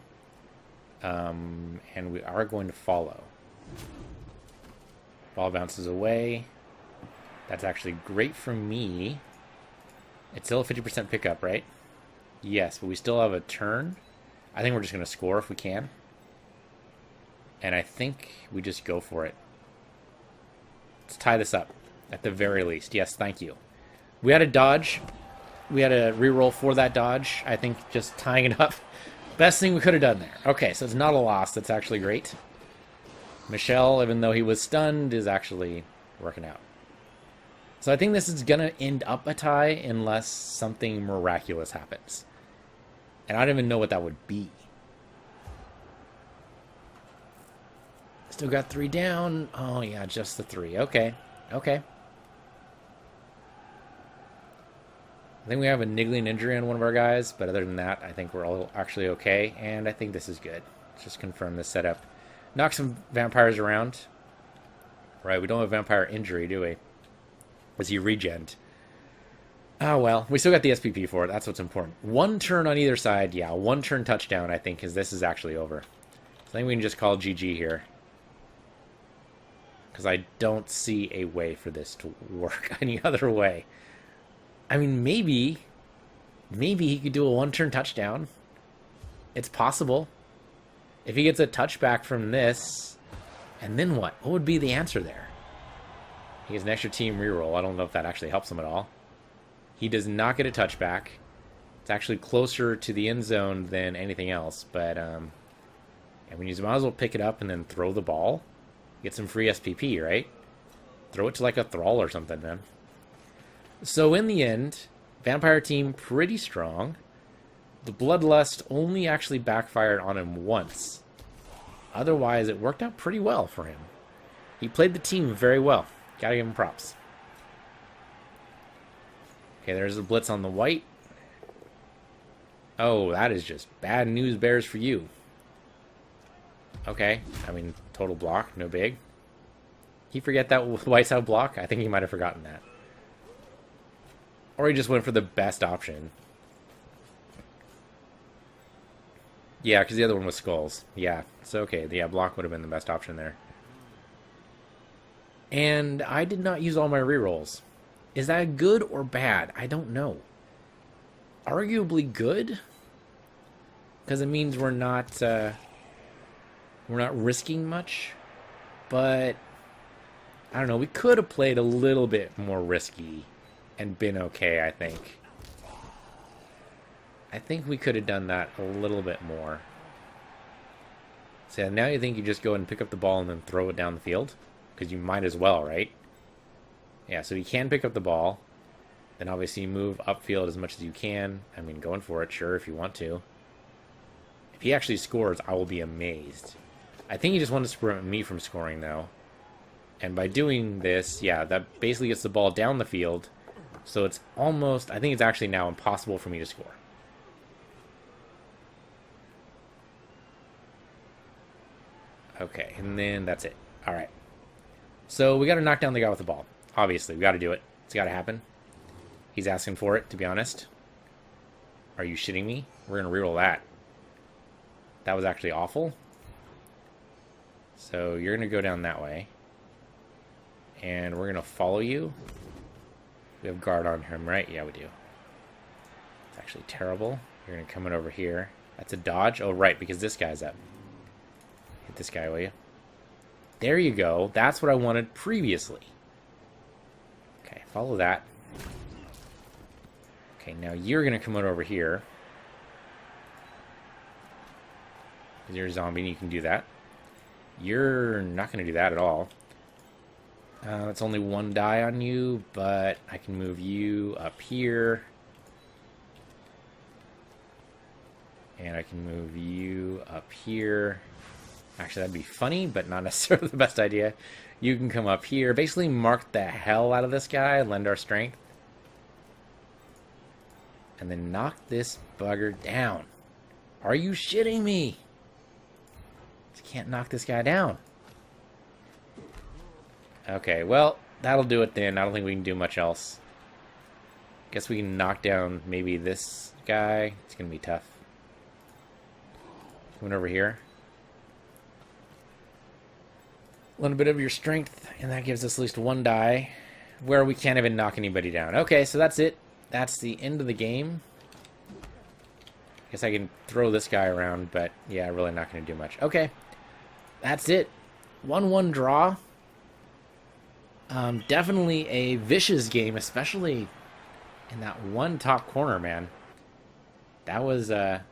And we are going to follow. Ball bounces away. That's actually great for me. It's still a 50% pickup, right? Yes, but we still have a turn. I think we're just going to score if we can. And I think we just go for it. Let's tie this up, at the very least. Yes, thank you. We had a dodge. We had a reroll for that dodge. I think just tying it up, best thing we could have done there. Okay, so it's not a loss. That's actually great. Michelle, even though he was stunned, is actually working out. So I think this is going to end up a tie unless something miraculous happens. And I don't even know what that would be. Still got 3 down. Oh, yeah, just the 3. Okay. Okay. I think we have a niggling injury on one of our guys, but other than that, I think we're all actually okay. And I think this is good. Let's just confirm this setup. Knock some vampires around. Right, we don't have vampire injury, do we? Is he regened? Oh, well, we still got the SPP for it. That's what's important. 1 turn on either side. Yeah, 1 turn touchdown, I think, because this is actually over. So I think we can just call GG here. Because I don't see a way for this to work any other way. I mean, maybe he could do a 1-turn touchdown. It's possible. If he gets a touchback from this, and then what? What would be the answer there? He has an extra team reroll. I don't know if that actually helps him at all. He does not get a touchback. It's actually closer to the end zone than anything else. But I mean, you might as well pick it up and then throw the ball. Get some free SPP, right? Throw it to like a thrall or something, man. So in the end, vampire team pretty strong. The bloodlust only actually backfired on him once. Otherwise, it worked out pretty well for him. He played the team very well. Gotta give him props. Okay, there's a blitz on the white. Oh, that is just bad news bears for you. Okay, I mean, total block, no big. He forget that white's out block? I think he might have forgotten that. Or he just went for the best option. Yeah, because the other one was skulls. Yeah, so okay, yeah, block would have been the best option there. And I did not use all my rerolls. Is that good or bad? I don't know. Arguably good, because it means we're not risking much. but I don't know. We could have played a little bit more risky and been okay, I think. I think we could have done that a little bit more. So now you think you just go and pick up the ball and then throw it down the field? Because you might as well, right? Yeah, so you can pick up the ball. Then obviously you move upfield as much as you can. I mean, going for it, sure, if you want to. If he actually scores, I will be amazed. I think he just wanted to prevent me from scoring, though. And by doing this, yeah, that basically gets the ball down the field. So it's almost, I think it's actually now impossible for me to score. Okay, and then that's it. All right. So we got to knock down the guy with the ball. Obviously, we got to do it. It's got to happen. He's asking for it, to be honest. Are you shitting me? We're going to reroll that. That was actually awful. So you're going to go down that way. And we're going to follow you. We have guard on him, right? Yeah, we do. It's actually terrible. You're going to come in over here. That's a dodge. Oh, right, because this guy's up. Hit this guy, will you? There you go. That's what I wanted previously. Okay, follow that. Okay, now you're going to come over here. Because you're a zombie and you can do that. You're not going to do that at all. It's only one die on you, but I can move you up here. And I can move you up here. Actually, that'd be funny, but not necessarily the best idea. You can come up here. Basically, mark the hell out of this guy. Lend our strength. And then knock this bugger down. Are you shitting me? Just can't knock this guy down. Okay, well, that'll do it then. I don't think we can do much else. Guess we can knock down maybe this guy. It's going to be tough. Coming over here. A little bit of your strength, and that gives us at least one die where we can't even knock anybody down. Okay, so that's it. That's the end of the game. Guess I can throw this guy around, but yeah, really not going to do much. Okay, that's it. 1-1 draw. Definitely a vicious game, especially in that one top corner, man. That was a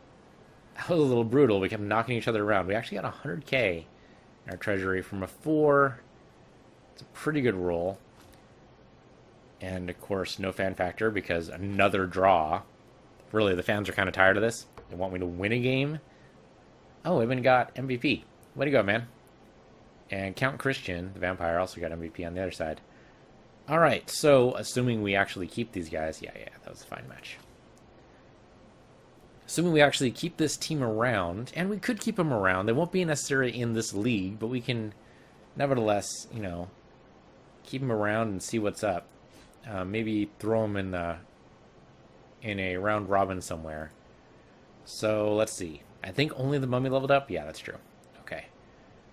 little brutal. We kept knocking each other around. We actually got 100k in our treasury from a 4. It's a pretty good roll. And, of course, no fan factor because another draw. Really, the fans are kind of tired of this. They want me to win a game. Oh, we even got MVP. Way to go, man. And Count Christian, the vampire, also got MVP on the other side. All right, so assuming we actually keep these guys. Yeah, that was a fine match. Assuming we actually keep this team around, and we could keep them around. They won't be necessarily in this league, but we can nevertheless, you know, keep them around and see what's up. Maybe throw them in a round robin somewhere. So let's see. I think only the mummy leveled up. Yeah, that's true. Okay,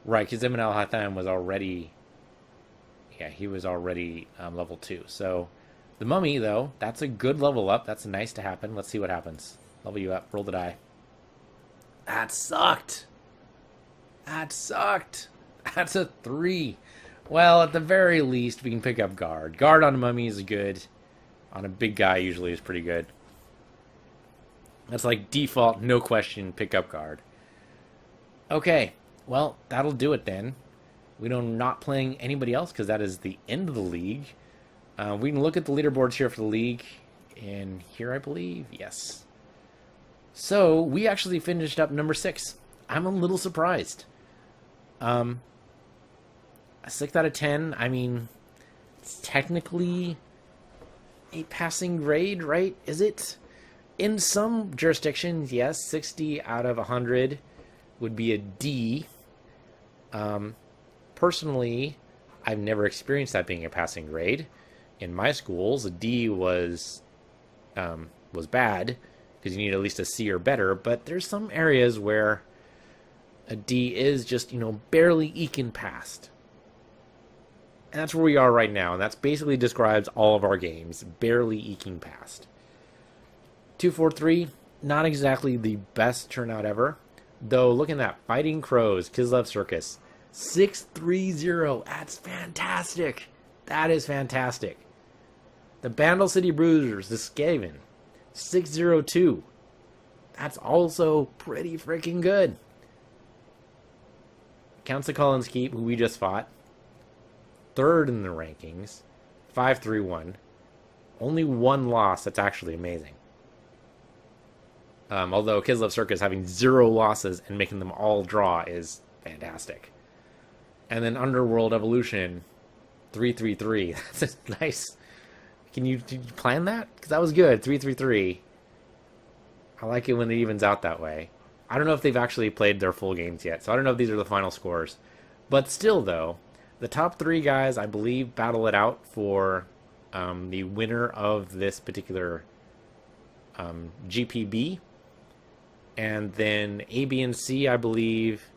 right, because Ibn al-Haytham was already. Yeah, he was already level 2. So the mummy, though, that's a good level up. That's nice to happen. Let's see what happens. Level you up. Roll the die. That sucked. That sucked. That's a 3. Well, at the very least, we can pick up guard. Guard on a mummy is good. On a big guy, usually is pretty good. That's like default, no question, pick up guard. Okay, well, that'll do it then. We're not playing anybody else because that is the end of the league. We can look at the leaderboards here for the league. And here, I believe, yes. So, we actually finished up number 6. I'm a little surprised. A 6 out of 10, I mean, it's technically a passing grade, right? Is it? In some jurisdictions, yes, 60 out of 100 would be a D. Personally, I've never experienced that being a passing grade. In my schools, a D was bad because you need at least a C or better. But there's some areas where a D is just, you know, barely eking past. And that's where we are right now, and that's basically describes all of our games, barely eking past. 243, not exactly the best turnout ever, though looking at Fighting Crows, Kislev Circus, 6-3-0. That's fantastic. That is fantastic. The Bandle City Bruisers, the Skaven, 6-0-2. That's also pretty freaking good. Counts of Collin's Keep, who we just fought, third in the rankings, 5-3-1. Only one loss. That's actually amazing. Although Kislev Circus having 0 losses and making them all draw is fantastic. And then Underworld Evolution, 3-3-3. That's nice. Did you plan that? Because that was good. 3-3-3. I like it when it evens out that way. I don't know if they've actually played their full games yet, so I don't know if these are the final scores. But still, though, the top 3 guys, I believe, battle it out for the winner of this particular GPB. And then A, B, and C, I believe,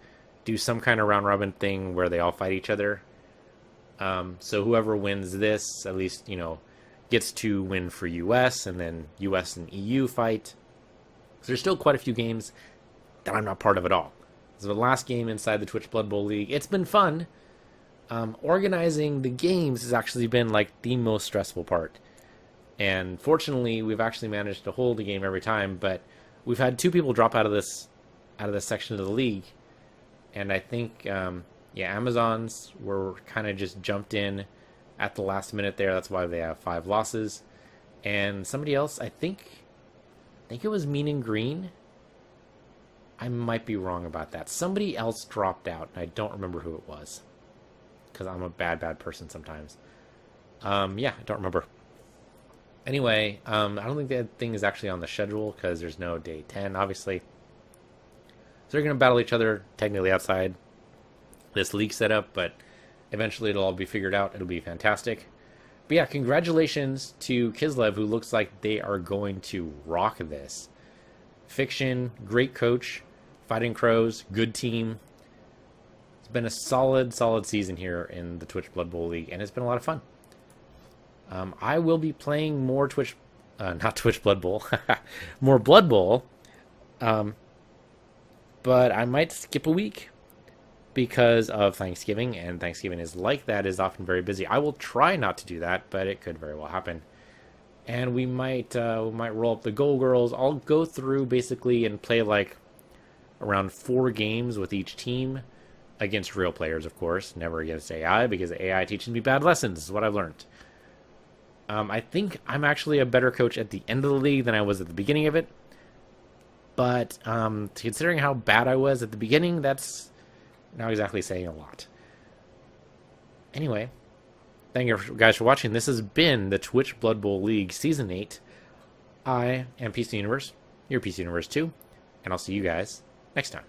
do some kind of round-robin thing where they all fight each other. So whoever wins this, at least, gets to win for US, and then US and EU fight. So there's still quite a few games that I'm not part of at all. So the last game inside the Twitch Blood Bowl League, it's been fun. Organizing the games has actually been like the most stressful part. And fortunately, we've actually managed to hold the game every time, but we've had 2 people drop out of this section of the league. And I think, Amazons were kind of just jumped in at the last minute there. That's why they have 5 losses. And somebody else, I think it was Mean and Green. I might be wrong about that. Somebody else dropped out, and I don't remember who it was. Because I'm a bad person sometimes. I don't remember. Anyway, I don't think that thing is actually on the schedule, because there's no day 10, obviously. So they're going to battle each other, technically outside this league setup, but eventually it'll all be figured out. It'll be fantastic. But yeah, congratulations to Kislev, who looks like they are going to rock this. Fiction, great coach, Fighting Crows, good team. It's been a solid season here in the Twitch Blood Bowl League, and it's been a lot of fun. I will be playing more not Twitch Blood Bowl, more Blood Bowl, but I might skip a week because of Thanksgiving, and Thanksgiving is often very busy. I will try not to do that, but it could very well happen. And we might roll up the Goal Girls. I'll go through basically and play like around 4 games with each team against real players, of course, never against AI, because AI teaches me bad lessons, is what I've learned. I think I'm actually a better coach at the end of the league than I was at the beginning of it. But considering how bad I was at the beginning, that's not exactly saying a lot. Anyway, thank you guys for watching. This has been the Twitch Blood Bowl League Season 8. I am PC Universe, you're PC Universe too, and I'll see you guys next time.